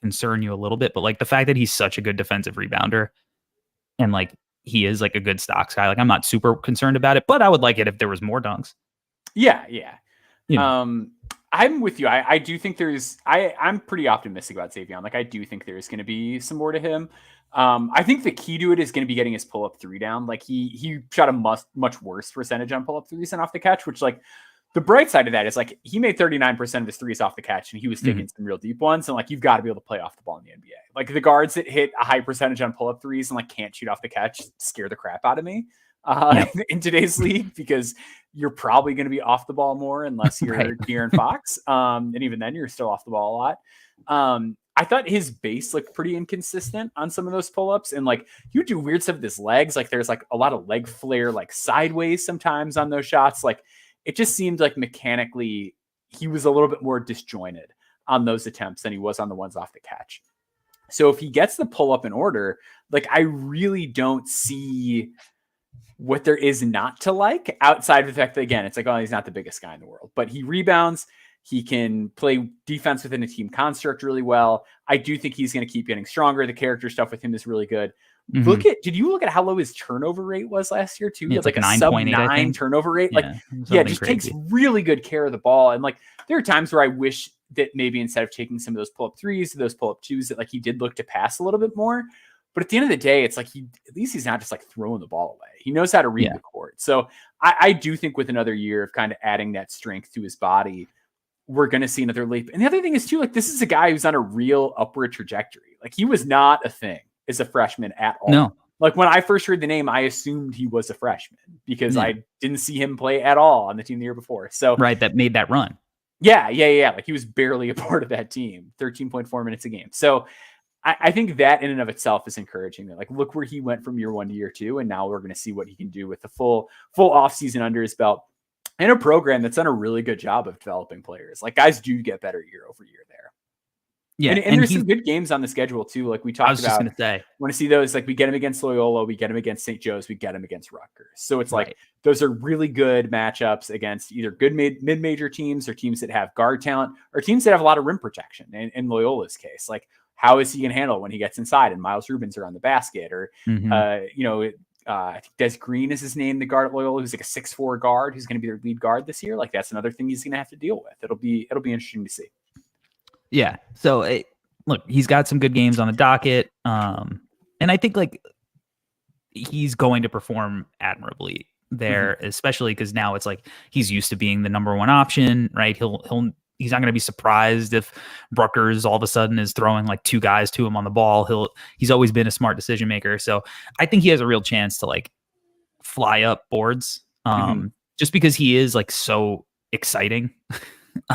concern you a little bit, but like the fact that he's such a good defensive rebounder and like he is like a good stocks guy, like I'm not super concerned about it, but I would like it if there was more dunks. Yeah. I'm with you. I do think I'm pretty optimistic about Xavian. Like I do think there's going to be some more to him. I think the key to it is going to be getting his pull-up three down. Like he shot a much worse percentage on pull-up threes than off the catch, which like the bright side of that is like he made 39% of his threes off the catch and he was taking some real deep ones. And like, you've got to be able to play off the ball in the NBA. Like the guards that hit a high percentage on pull-up threes and like can't shoot off the catch scare the crap out of me in today's league, because you're probably going to be off the ball more unless you're De'Aaron Fox. And even then you're still off the ball a lot. I thought his base looked pretty inconsistent on some of those pull-ups, and like he would do weird stuff with his legs. Like there's like a lot of leg flare, like sideways sometimes on those shots. Like it just seemed like mechanically he was a little bit more disjointed on those attempts than he was on the ones off the catch. So if he gets the pull up in order, like I really don't see what there is not to like outside of the fact that, again, it's like, oh, he's not the biggest guy in the world, but he rebounds. He can play defense within a team construct really well. I do think he's going to keep getting stronger. The character stuff with him is really good. Did you look at how low his turnover rate was last year too? He had like a sub 9 turnover rate. Just takes really good care of the ball. And like, there are times where I wish that maybe instead of taking some of those pull up threes, those pull up twos, that like he did look to pass a little bit more. But at the end of the day, it's like at least he's not just like throwing the ball away. He knows how to read the court. So I do think with another year of kind of adding that strength to his body, we're going to see another leap. And the other thing is too, like, this is a guy who's on a real upward trajectory. Like, he was not a thing as a freshman at all. No. Like, when I first heard the name, I assumed he was a freshman because I didn't see him play at all on the team the year before. So that made that run. Yeah. Like, he was barely a part of that team, 13.4 minutes a game. So I think that in and of itself is encouraging. That, like, look where he went from year 1 to year 2. And now we're going to see what he can do with the full off season under his belt. And a program that's done a really good job of developing players. Like, guys do get better year over year there. Yeah. And there's some good games on the schedule too. Like we talked about, I was just going to say, want to see those, like we get him against Loyola, we get him against St. Joe's, we get him against Rutgers. So it's like, those are really good matchups against either good mid-major teams or teams that have guard talent or teams that have a lot of rim protection. In Loyola's case, like, how is he going to handle when he gets inside and Miles Rubin's around the basket or, I think Des Green is his name, the guard at Loyola, who's like a 6'4" guard who's going to be their lead guard this year. Like, that's another thing he's going to have to deal with. It'll be interesting to see. Yeah. So look, he's got some good games on the docket. And I think like he's going to perform admirably there, especially because now it's like he's used to being the number one option, right? He's not going to be surprised if Rutgers all of a sudden is throwing like 2 guys to him on the ball. He's always been a smart decision maker. So I think he has a real chance to like fly up boards just because he is like so exciting.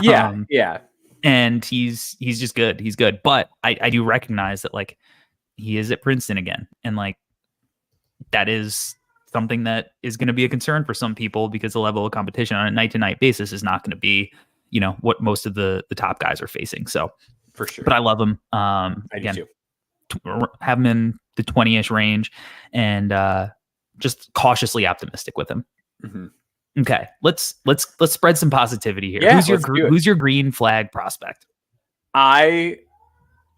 Yeah. And he's just good. He's good. But I do recognize that like he is at Princeton again. And like that is something that is going to be a concern for some people because the level of competition on a night to night basis is not going to be, what most of the top guys are facing. So for sure, but I love him. Again, do too. Have him in the 20-ish range and just cautiously optimistic with him. Okay. Let's spread some positivity here. Yeah, who's your green flag prospect? I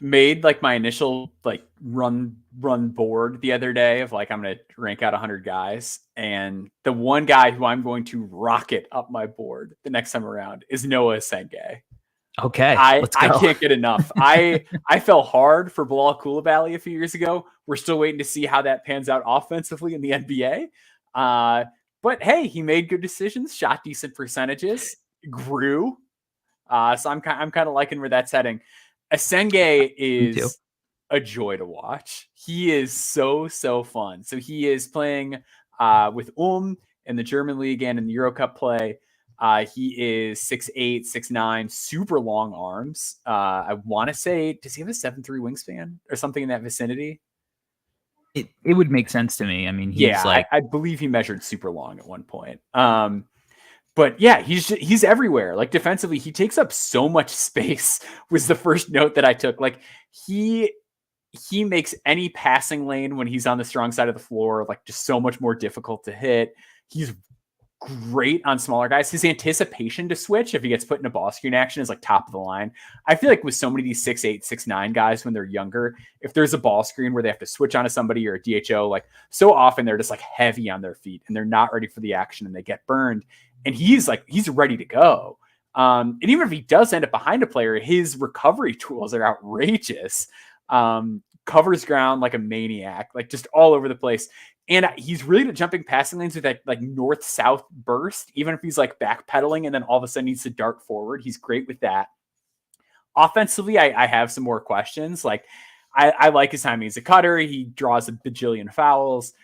made like my initial like run board the other day of like, I'm going to rank out 100 guys. And the one guy who I'm going to rocket up my board the next time around is Noa Essengue. Okay. I can't get enough. I fell hard for Bilal Coulibaly a few years ago. We're still waiting to see how that pans out offensively in the NBA. But hey, he made good decisions, shot decent percentages, grew. So I'm kind of liking where that's heading. Essengue is a joy to watch. He is so fun. So he is playing with in the German league and in the Euro Cup play. He is 6'8", 6'9", super long arms. I want to say, does he have a 7'3" wingspan or something in that vicinity? It would make sense to me. I mean, I believe he measured super long at one point. But yeah, he's everywhere. Like defensively, he takes up so much space was the first note that I took. Like he makes any passing lane when he's on the strong side of the floor, like just so much more difficult to hit. He's great on smaller guys. His anticipation to switch if he gets put in a ball screen action is like top of the line. I feel like with so many of these 6'8", 6'9" guys when they're younger, if there's a ball screen where they have to switch onto somebody or a DHO, like so often they're just like heavy on their feet and they're not ready for the action and they get burned. And he's ready to go. And even if he does end up behind a player, his recovery tools are outrageous. Covers ground like a maniac, like just all over the place. And he's really good at jumping passing lanes with that like north-south burst, even if he's like backpedaling and then all of a sudden needs to dart forward. He's great with that. Offensively, I have some more questions. Like I like his timing as a cutter. He draws a bajillion fouls.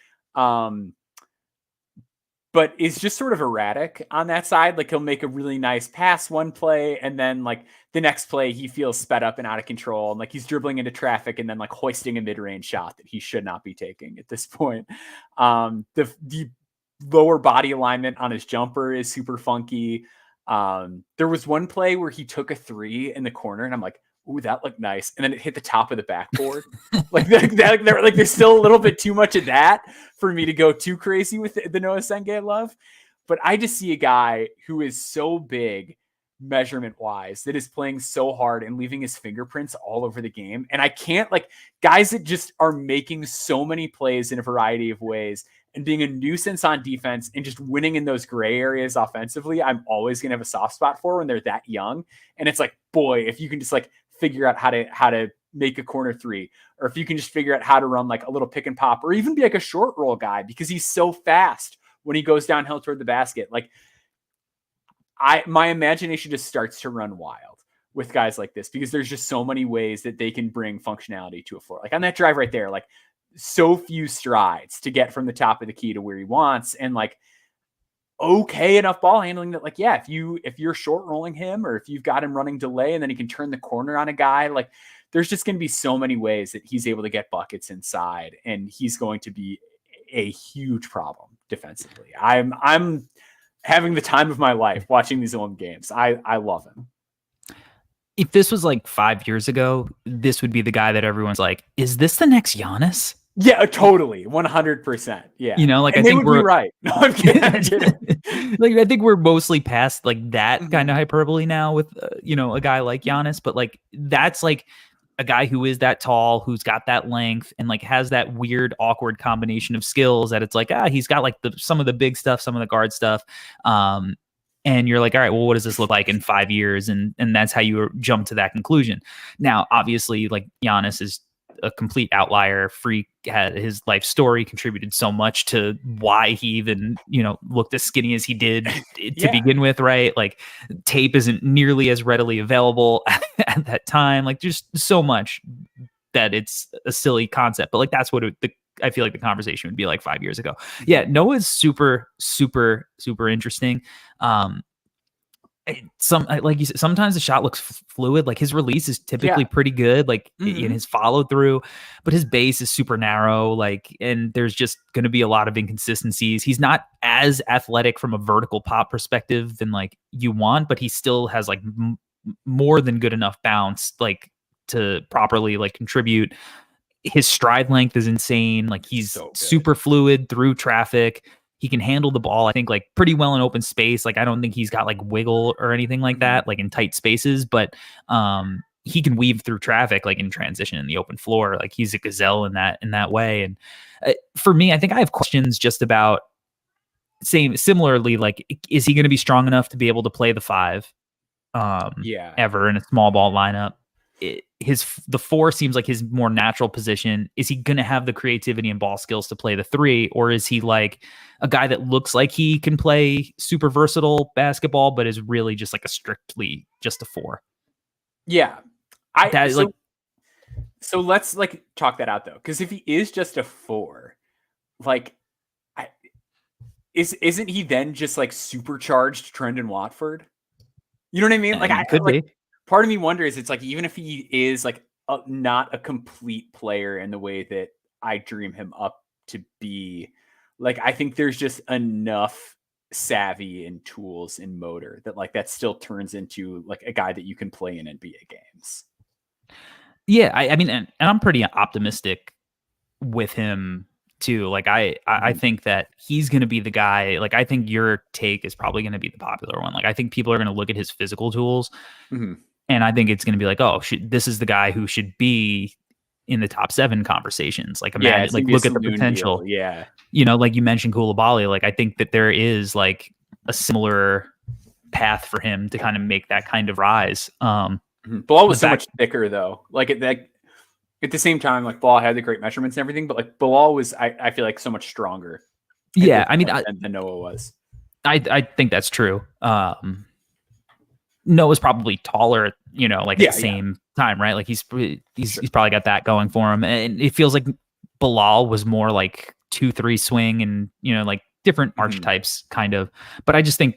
But is just sort of erratic on that side. Like he'll make a really nice pass one play, and then like the next play he feels sped up and out of control, and like he's dribbling into traffic and then like hoisting a mid-range shot that he should not be taking at this point. The lower body alignment on his jumper is super funky. There was one play where he took a 3 in the corner, and I'm like, ooh, that looked nice. And then it hit the top of the backboard. There's still a little bit too much of that for me to go too crazy with the Noa Essengue love. But I just see a guy who is so big measurement wise that is playing so hard and leaving his fingerprints all over the game. And I can't, like, guys that just are making so many plays in a variety of ways and being a nuisance on defense and just winning in those gray areas offensively, I'm always going to have a soft spot for when they're that young. And it's like, boy, if you can just like figure out how to make a corner 3, or if you can just figure out how to run like a little pick and pop, or even be like a short roll guy, because he's so fast when he goes downhill toward the basket. Like, my imagination just starts to run wild with guys like this, because there's just so many ways that they can bring functionality to a floor. Like on that drive right there, like so few strides to get from the top of the key to where he wants, and like okay enough ball handling that, like, yeah, if you're short rolling him, or if you've got him running delay and then he can turn the corner on a guy, like there's just going to be so many ways that he's able to get buckets inside, and he's going to be a huge problem defensively. I'm having the time of my life watching these home games. I love him. If this was like 5 years ago, this would be the guy that everyone's like, is this the next Giannis? Yeah, totally. 100%. Yeah. You know, like, and I think we're right. No, I'm kidding. Like, I think we're mostly past like that kind of hyperbole now with, a guy like Giannis, but like, that's like a guy who is that tall, who's got that length, and like has that weird, awkward combination of skills that it's like, he's got like some of the big stuff, some of the guard stuff. And you're like, all right, well, what does this look like in 5 years? And that's how you jump to that conclusion. Now, obviously, like, Giannis is a complete outlier, freak, had his life story, contributed so much to why he even, looked as skinny as he did to begin with, right? Like, tape isn't nearly as readily available at that time. Like, just so much that it's a silly concept. But like, that's what I feel like the conversation would be like 5 years ago. Yeah, Noah's super, super, super interesting. Like you said, sometimes the shot looks fluid. Like, his release is typically pretty good, like in his follow through, but his base is super narrow. Like, and there's just going to be a lot of inconsistencies. He's not as athletic from a vertical pop perspective than like you want, but he still has like more than good enough bounce, like, to properly like contribute. His stride length is insane. Like, he's super fluid through traffic. He can handle the ball, I think, like pretty well in open space. Like, I don't think he's got like wiggle or anything like that, like in tight spaces, but he can weave through traffic, like in transition in the open floor. Like, he's a gazelle in that way. And for me, I think I have questions just about similarly, like, is he going to be strong enough to be able to play the 5 ever in a small ball lineup? The 4 seems like his more natural position. Is he going to have the creativity and ball skills to play the 3, or is he like a guy that looks like he can play super versatile basketball, but is really just like strictly just a 4? Yeah, so let's like talk that out though, because if he is just a 4, like, isn't he then just like supercharged Trendon Watford? You know what I mean? Like, could be. Part of me wonders, it's like, even if he is like not a complete player in the way that I dream him up to be, like, I think there's just enough savvy and tools and motor that like that still turns into like a guy that you can play in NBA games. Yeah, I mean, and I'm pretty optimistic with him too. Like, I think that he's going to be the guy. Like, I think your take is probably going to be the popular one. Like, I think people are going to look at his physical tools. And I think it's going to be like, this is the guy who should be in the top 7 conversations. Like, imagine, like, look at the potential. Deal. Yeah. Like you mentioned Koulibaly. Like, I think that there is like a similar path for him to kind of make that kind of rise. Bilal was so much thicker though. Like, at the same time, like, Bilal had the great measurements and everything, but like Bilal was, I feel like, so much stronger. Yeah. I mean, than Noah was. I think that's true. Noah's probably taller, at the same time, right? Like, he's probably got that going for him. And it feels like Bilal was more like 2-3 swing and, like different archetypes kind of. But I just think,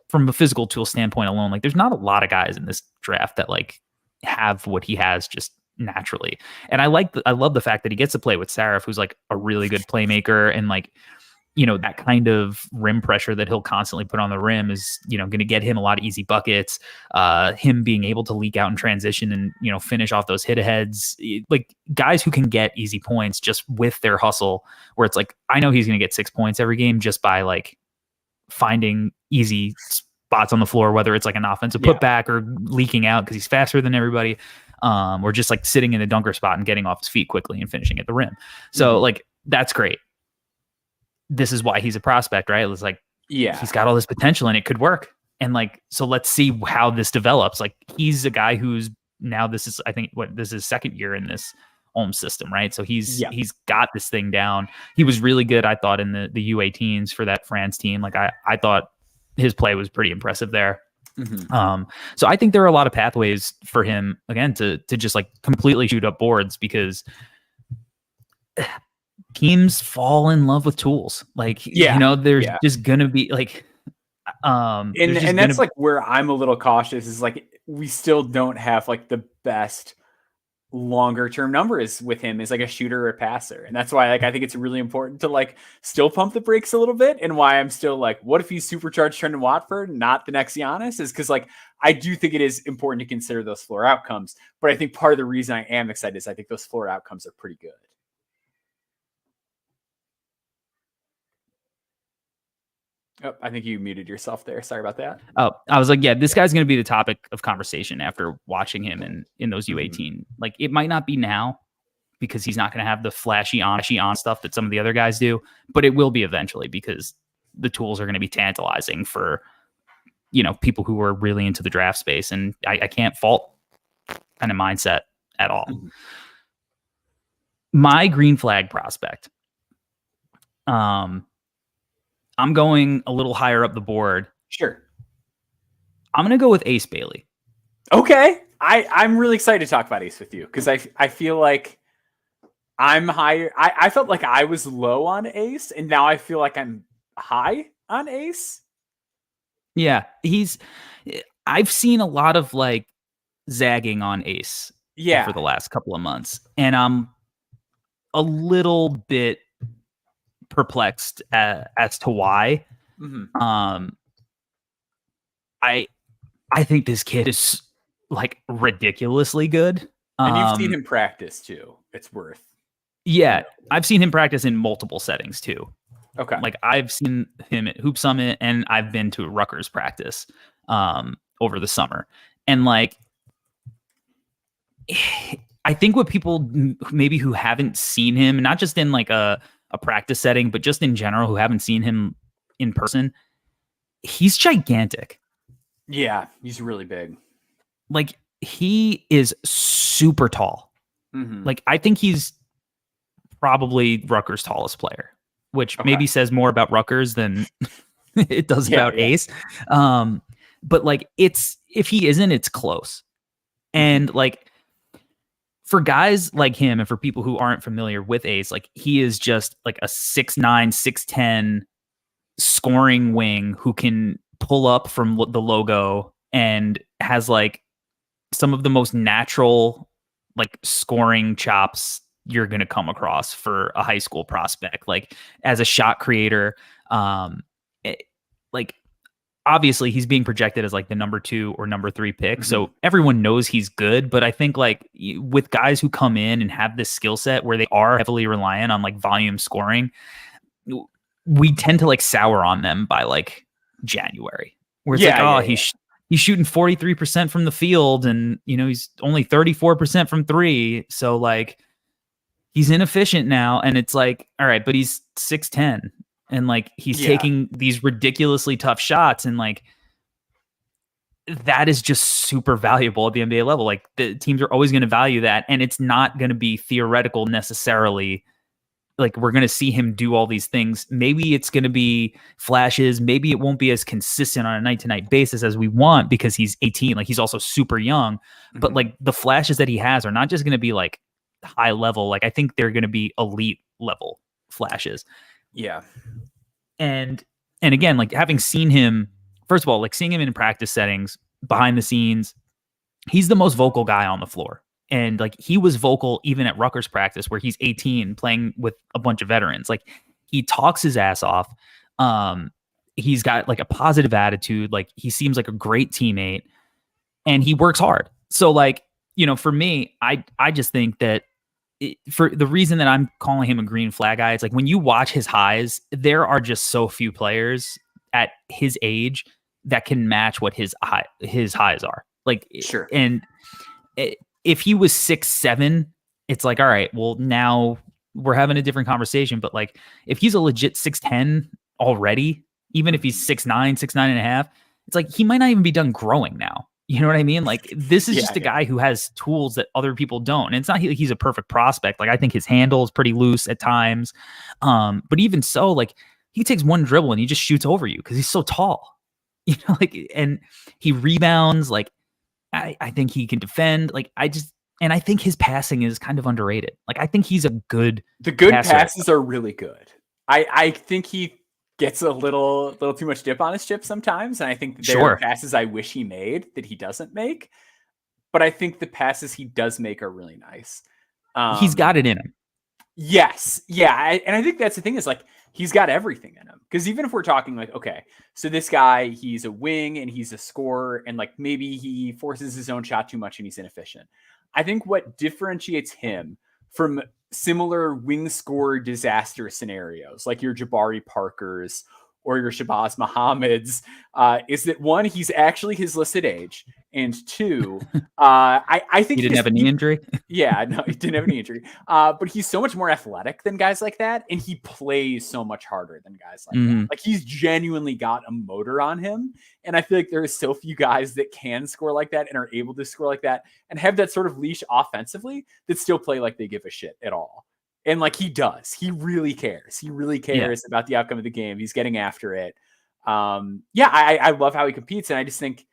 from a physical tool standpoint alone, like, there's not a lot of guys in this draft that like have what he has just naturally. And I love the fact that he gets to play with Sarif, who's like a really good playmaker, and like that kind of rim pressure that he'll constantly put on the rim is, going to get him a lot of easy buckets. Him being able to leak out in transition and, finish off those hit aheads, like guys who can get easy points just with their hustle, where it's like, I know he's going to get 6 points every game just by like finding easy spots on the floor, whether it's like an offensive putback or leaking out because he's faster than everybody, or just like sitting in a dunker spot and getting off his feet quickly and finishing at the rim. So like, that's great. This is why he's a prospect, right? It's like, he's got all this potential and it could work. And like, so let's see how this develops. Like, he's a guy who's now, this is his second year in this Ulm system, right? So he's got this thing down. He was really good, I thought, in the U18s for that France team. Like I thought his play was pretty impressive there. So I think there are a lot of pathways for him again to just like completely shoot up boards, because teams fall in love with tools. Like, there's just gonna be like, and that's like where I'm a little cautious, is like, we still don't have like the best longer term numbers with him as like a shooter or a passer. And that's why like I think it's really important to like still pump the brakes a little bit, and why I'm still like, what if he's supercharged Trendon Watford, not the next Giannis, is because like I do think it is important to consider those floor outcomes. But I think part of the reason I am excited is I think those floor outcomes are pretty good. Oh, I think you muted yourself there. Sorry about that. Oh, I was like, this guy's going to be the topic of conversation after watching him in those U18. Like, it might not be now because he's not going to have the flashy on stuff that some of the other guys do, but it will be eventually, because the tools are going to be tantalizing for, people who are really into the draft space. And I can't fault kind of mindset at all. My green flag prospect, I'm going a little higher up the board. Sure. I'm going to go with Ace Bailey. Okay. I'm really excited to talk about Ace with you, because I feel like I'm higher. I felt like I was low on Ace, and now I feel like I'm high on Ace. Yeah. I've seen a lot of like zagging on Ace for the last couple of months, and I'm a little bit perplexed as to why. I think this kid is like ridiculously good, and you've seen him practice too. It's worth. I've seen him practice in multiple settings too. Okay, like I've seen him at Hoop Summit, and I've been to a Rutgers practice over the summer, and like I think what people maybe who haven't seen him, not just in like a practice setting, but just in general, who haven't seen him in person, he's gigantic. Yeah, he's really big. Like, he is super tall. Like, I think he's probably Rutgers' tallest player, which maybe says more about Rutgers than it does about Ace. But like, if he isn't, it's close. And like, for guys like him, and for people who aren't familiar with Ace, like, he is just like a 6'9", 6'10" scoring wing who can pull up from the logo and has like some of the most natural like scoring chops you're going to come across for a high school prospect. Like, as a shot creator, like, obviously he's being projected as like the number 2 or number 3 pick. So everyone knows he's good, but I think like with guys who come in and have this skill set where they are heavily reliant on like volume scoring, we tend to like sour on them by like January, where it's he's shooting 43% from the field, and he's only 34% from 3. So like, he's inefficient now, and it's like, all right, but he's 6'10". And like, he's taking these ridiculously tough shots, and like, that is just super valuable at the NBA level. Like, the teams are always going to value that, and it's not going to be theoretical necessarily. Like, we're going to see him do all these things. Maybe it's going to be flashes. Maybe it won't be as consistent on a night-to-night basis as we want, because he's 18. Like, he's also super young. But like, the flashes that he has are not just going to be like high level. Like, I think they're going to be elite level flashes. Yeah. And again, like, having seen him, first of all, like, seeing him in practice settings, behind the scenes, he's the most vocal guy on the floor. And like, he was vocal even at Rutgers practice, where he's 18 playing with a bunch of veterans. Like, He talks his ass off. He's got like a positive attitude. Like he seems like a great teammate, and he works hard. So like, for me, I just think that for the reason that I'm calling him a green flag guy, it's like when you watch his highs, there are just so few players at his age that can match what his highs are. Like, Sure. And if he was 6'7", it's like, all right, well now we're having a different conversation. But like, if he's a legit 6'10" already, even if he's 6'9", 6'9.5", it's like he might not even be done growing now. You know what I mean? Like this is just a guy who has tools that other people don't. And it's not like he's a perfect prospect. Like I think his handle is pretty loose at times. But even so, like he takes one dribble and he just shoots over you because he's so tall. And he rebounds. Like I think he can defend. Like I think his passing is kind of underrated. Like I think he's a good. The good passes are really good. I think he gets a little too much dip on his chip sometimes, and I think there are passes I wish he made that he doesn't make. But I think the passes he does make are really nice. He's got it in him. Yes, yeah, and I think that's the thing is like he's got everything in him. Because even if we're talking like, okay, so this guy, he's a wing and he's a scorer, and like maybe he forces his own shot too much and he's inefficient. I think what differentiates him from similar wing score disaster scenarios like your Jabari Parkers or your Shabazz Muhammad's is that one, he's actually his listed age, and two, I think he didn't have a knee injury. Yeah, no, he didn't have a knee injury. But he's so much more athletic than guys like that, and he plays so much harder than guys like that. Like he's genuinely got a motor on him, and I feel like there are so few guys that can score like that and are able to score like that and have that sort of leash offensively that still play like they give a shit at all. And like he does, he really cares. He really cares about the outcome of the game. He's getting after it. I love how he competes, and I just think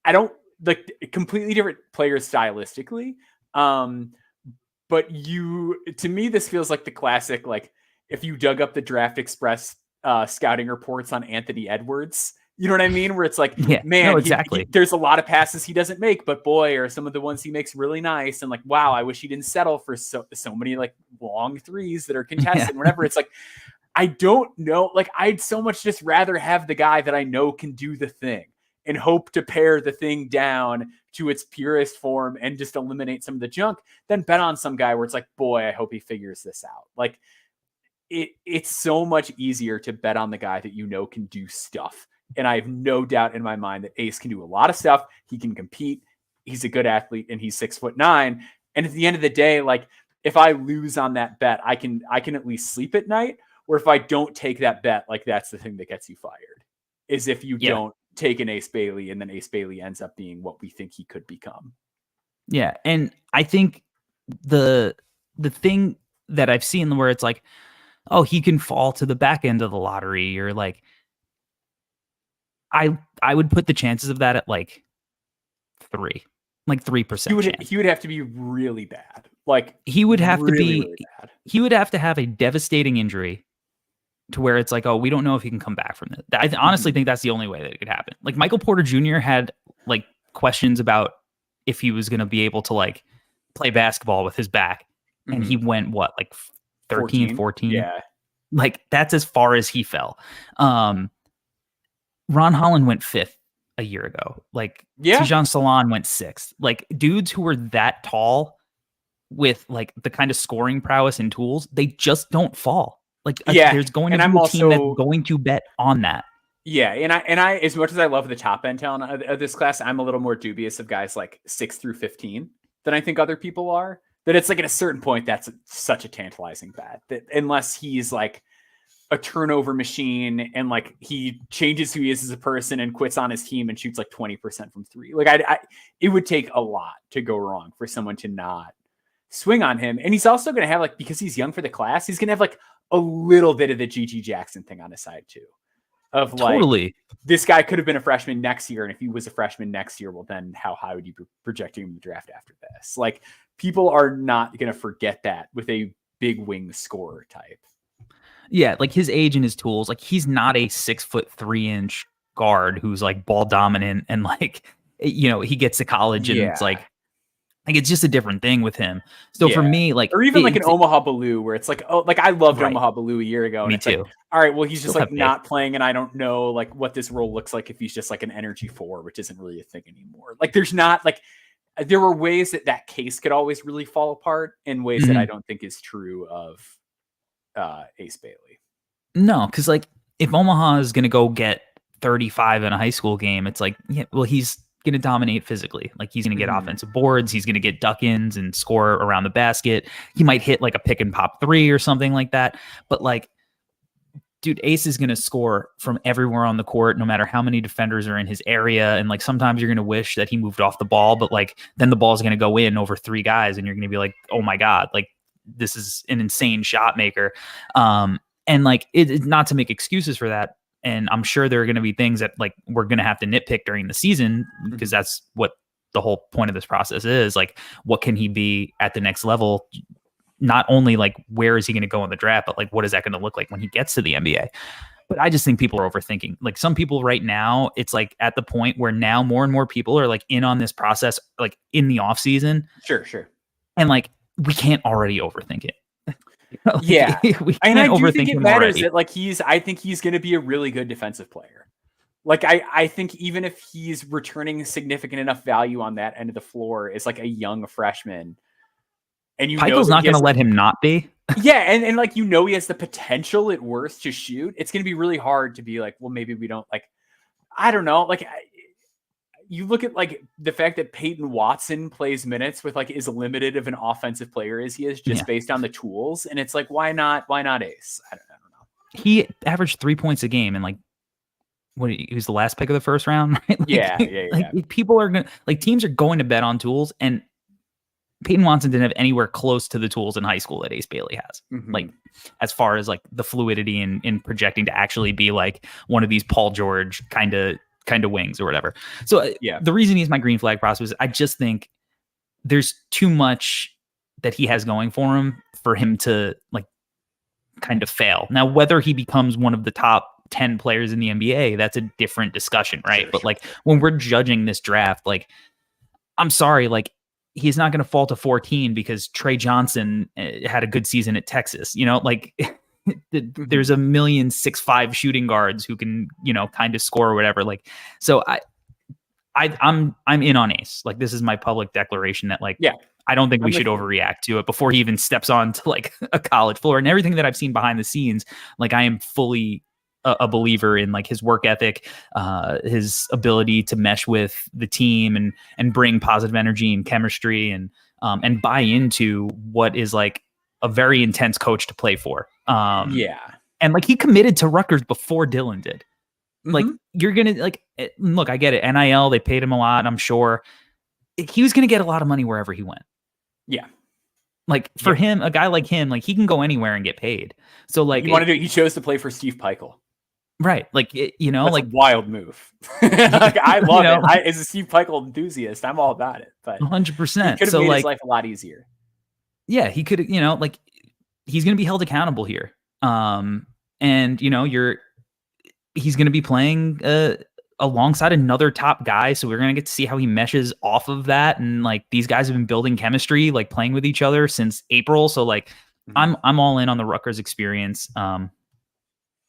I don't like completely different players stylistically. But to me, this feels like the classic, like if you dug up the Draft Express scouting reports on Anthony Edwards, you know what I mean? Where it's like, exactly. There's a lot of passes he doesn't make, but boy, are some of the ones he makes really nice. And like, wow, I wish he didn't settle for so many like long threes that are contested and whatever. It's like, I don't know. Like I'd so much just rather have the guy that I know can do the thing and hope to pare the thing down to its purest form and just eliminate some of the junk than bet on some guy where it's like, boy, I hope he figures this out. Like it's so much easier to bet on the guy that you know can do stuff. And I have no doubt in my mind that Ace can do a lot of stuff. He can compete. He's a good athlete, and he's 6'9". And at the end of the day, like if I lose on that bet, I can at least sleep at night. Or if I don't take that bet, like that's the thing that gets you fired, is if you don't take an Ace Bailey and then Ace Bailey ends up being what we think he could become. Yeah, and I think the thing that I've seen where it's like, oh, he can fall to the back end of the lottery, or like. I would put the chances of that at like 3%. He would have to be really bad. Like he would have really, to be. Really bad. He would have to have a devastating injury to where it's like, oh, we don't know if he can come back from it. I honestly think that's the only way that it could happen. Like Michael Porter Jr. had like questions about if he was going to be able to like play basketball with his back, and he went like 13, 14. Yeah, like that's as far as he fell. Ron Holland went 5th a year ago. Like Tijan Salon went 6th. Like dudes who were that tall with like the kind of scoring prowess and tools, they just don't fall. Like there's going to be a team that's going to bet on that. Yeah, and I as much as I love the top end talent of this class, I'm a little more dubious of guys like 6 through 15 than I think other people are. That it's like at a certain point that's such a tantalizing bet that unless he's like a turnover machine and like he changes who he is as a person and quits on his team and shoots like 20% from 3. Like it would take a lot to go wrong for someone to not swing on him. And he's also going to have like, because he's young for the class, he's going to have like a little bit of the GG Jackson thing on his side too. Of like, this guy could have been a freshman next year. And if he was a freshman next year, well, then how high would you be projecting him in the draft after this? Like people are not going to forget that with a big wing scorer type. Yeah, like his age and his tools. Like he's not a 6'3" guard who's like ball dominant and like, you know, he gets to college and it's like Like, it's just a different thing with him. So for me, like, or even like an Omaha Baloo, where it's like, oh, like I loved Right. Omaha Baloo a year ago. And Me it's too. Like, all right, well, he's Still just like have not playing, and I don't know like what this role looks like if he's just like an energy 4, which isn't really a thing anymore. Like, there's not like there were ways that case could always really fall apart in ways that I don't think is true of Ace Bailey. No, because like if Omaha is gonna go get 35 in a high school game, it's like, yeah, well, he's going to dominate physically. Like, he's going to get offensive boards. He's going to get duck-ins and score around the basket. He might hit like a pick and pop 3 or something like that. But like, dude, Ace is going to score from everywhere on the court, no matter how many defenders are in his area. And like, sometimes you're going to wish that he moved off the ball, but like, then the ball's going to go in over 3 guys and you're going to be like, oh my God, like, this is an insane shot maker. And like, it's not to make excuses for that. And I'm sure there are going to be things that like we're going to have to nitpick during the season, because that's what the whole point of this process is. Like, what can he be at the next level? Not only like where is he going to go in the draft, but like what is that going to look like when he gets to the NBA? But I just think people are overthinking. Like, some people right now, it's like at the point where now more and more people are like in on this process, like in the off season. Sure. And like, we can't already overthink it. Yeah, and I do think it matters that like I think he's going to be a really good defensive player. Like, I think even if he's returning significant enough value on that end of the floor as like a young freshman, and Pikel's not going to let him not be. Yeah, and like, he has the potential at worst to shoot. It's going to be really hard to be like, well, maybe we don't, like, I don't know, like. You look at like the fact that Peyton Watson plays minutes with like as limited of an offensive player as he is, just based on the tools. And it's like, why not Ace? I don't know. He averaged 3 points a game, and like, he was the last pick of the first round, right? Like, yeah. People are going to like, teams are going to bet on tools, and Peyton Watson didn't have anywhere close to the tools in high school that Ace Bailey has. Like, as far as like the fluidity in projecting to actually be like one of these Paul George kind of wings or whatever. So the reason he's my green flag prospect is I just think there's too much that he has going for him to like kind of fail. Now, whether he becomes one of the top 10 players in the NBA, that's a different discussion, right? Sure. But like, when we're judging this draft, like, I'm sorry, like, he's not going to fall to 14 because Trey Johnson had a good season at Texas, like there's a million 6'5" shooting guards who can, kind of score or whatever. Like, so I'm in on Ace. Like, this is my public declaration that like, I don't think we should overreact to it before he even steps on to like a college floor. And everything that I've seen behind the scenes, like, I am fully a believer in like his work ethic, his ability to mesh with the team and bring positive energy and chemistry and buy into what is like a very intense coach to play for. And like, he committed to Rutgers before Dylan did. Like, you're going to like, look, I get it. NIL, they paid him a lot. I'm sure he was going to get a lot of money wherever he went. Yeah. Like, for him, a guy like him, like, he can go anywhere and get paid. So like, he chose to play for Steve Pikel. Right. Like, that's like a wild move. Like, I love it. As a Steve Pikel enthusiast, I'm all about it, but 100%. Could have made his life a lot easier. Yeah. He could, like, he's going to be held accountable here. And he's going to be playing, alongside another top guy. So we're going to get to see how he meshes off of that. And like, these guys have been building chemistry, like playing with each other since April. So like, I'm all in on the Rutgers experience. I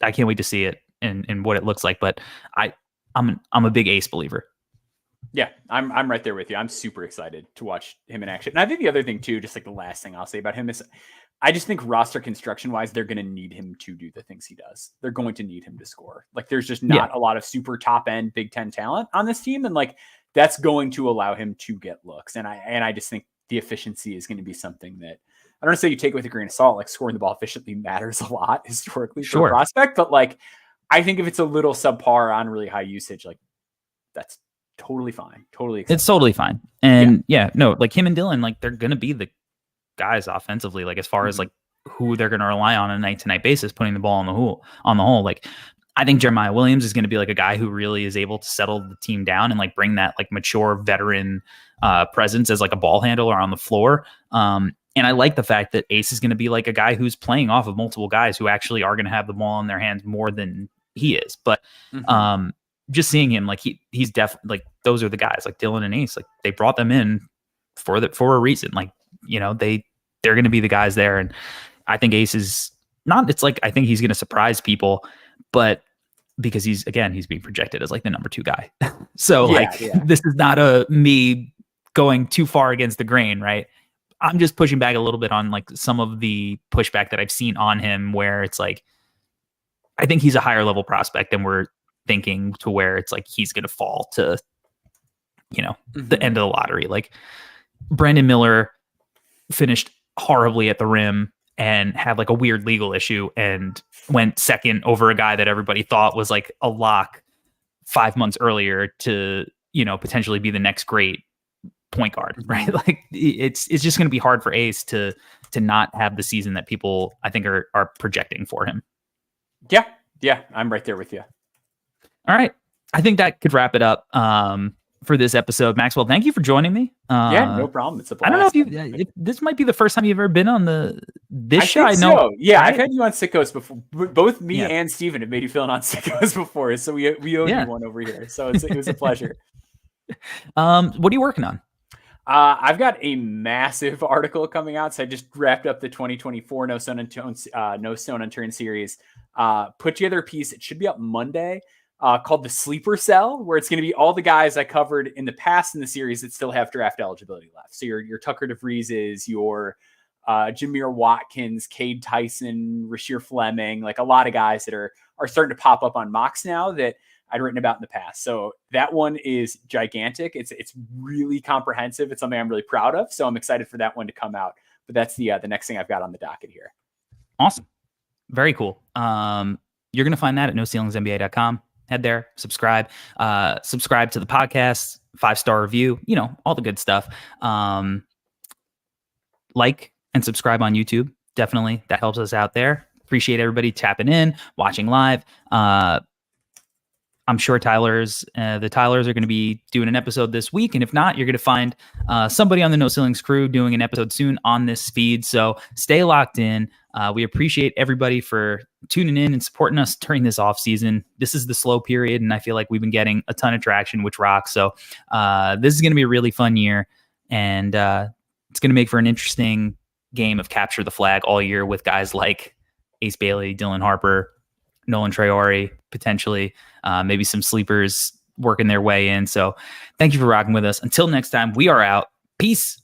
can't wait to see it and what it looks like, but I'm a big Ace believer. Yeah, I'm right there with you. I'm super excited to watch him in action. And I think the other thing too, just like the last thing I'll say about him is I just think roster construction wise, they're going to need him to do the things he does. They're going to need him to score. Like, there's just not a lot of super top end Big Ten talent on this team. And like, that's going to allow him to get looks. And I just think the efficiency is going to be something that I don't want to say you take it with a grain of salt. Like, scoring the ball efficiently matters a lot historically for a prospect, but like, I think if it's a little subpar on really high usage, like, that's totally fine. Totally acceptable. It's totally fine. And like him and Dylan, like, they're going to be the guys offensively, like, as far as like who they're going to rely on a night to night basis, putting the ball on the hole. Like, I think Jeremiah Williams is going to be like a guy who really is able to settle the team down and like bring that like mature veteran presence as like a ball handler on the floor. And I like the fact that Ace is going to be like a guy who's playing off of multiple guys who actually are going to have the ball in their hands more than he is. But just seeing him, like, he's definitely like, those are the guys like Dylan and Ace, like, they brought them in for a reason. Like, they're going to be the guys there. And I think Ace is not, it's like, I think he's going to surprise people, but because he's being projected as like the number 2 guy. So this is not me going too far against the grain, right? I'm just pushing back a little bit on like some of the pushback that I've seen on him, where it's like, I think he's a higher level prospect than we're thinking, to where it's like he's going to fall to, the end of the lottery. Like Brandon Miller finished horribly at the rim and had like a weird legal issue and went second over a guy that everybody thought was like a lock 5 months earlier to, potentially be the next great point guard, right? Like it's just going to be hard for Ace to not have the season that people I think are projecting for him. Yeah, I'm right there with you. All right. I think that could wrap it up for this episode. Maxwell, thank you for joining me. Yeah, no problem. It's a blast. I don't know if this might be the first time you've ever been on this show. I know. So. Yeah, right? I've had you on Sickos before. Both me and Steven have made you feeling on Sickos before, so we owe you one over here. So it was a pleasure. What are you working on? I've got a massive article coming out. So I just wrapped up the 2024 No Stone Unturned series. Put together a piece. It should be up Monday. Called The Sleeper Cell, where it's going to be all the guys I covered in the past in the series that still have draft eligibility left. So your Tucker DeVrieses, your Jameer Watkins, Cade Tyson, Rasheer Fleming, like a lot of guys that are starting to pop up on mocks now that I'd written about in the past. So that one is gigantic. It's really comprehensive. It's something I'm really proud of. So I'm excited for that one to come out. But that's the next thing I've got on the docket here. Awesome. Very cool. You're going to find that at noceilingsnba.com. Head there, subscribe to the podcast, 5-star review, all the good stuff. Like and subscribe on YouTube. Definitely. That helps us out there. Appreciate everybody tapping in, watching live. I'm sure the Tylers are going to be doing an episode this week. And if not, you're going to find somebody on the No Ceilings crew doing an episode soon on this feed. So stay locked in. We appreciate everybody for tuning in and supporting us during this off season. This is the slow period, and I feel like we've been getting a ton of traction, which rocks. So this is going to be a really fun year, and it's going to make for an interesting game of capture the flag all year with guys like Ace Bailey, Dylan Harper, Nolan Traore, potentially, maybe some sleepers working their way in. So thank you for rocking with us. Until next time, we are out. Peace.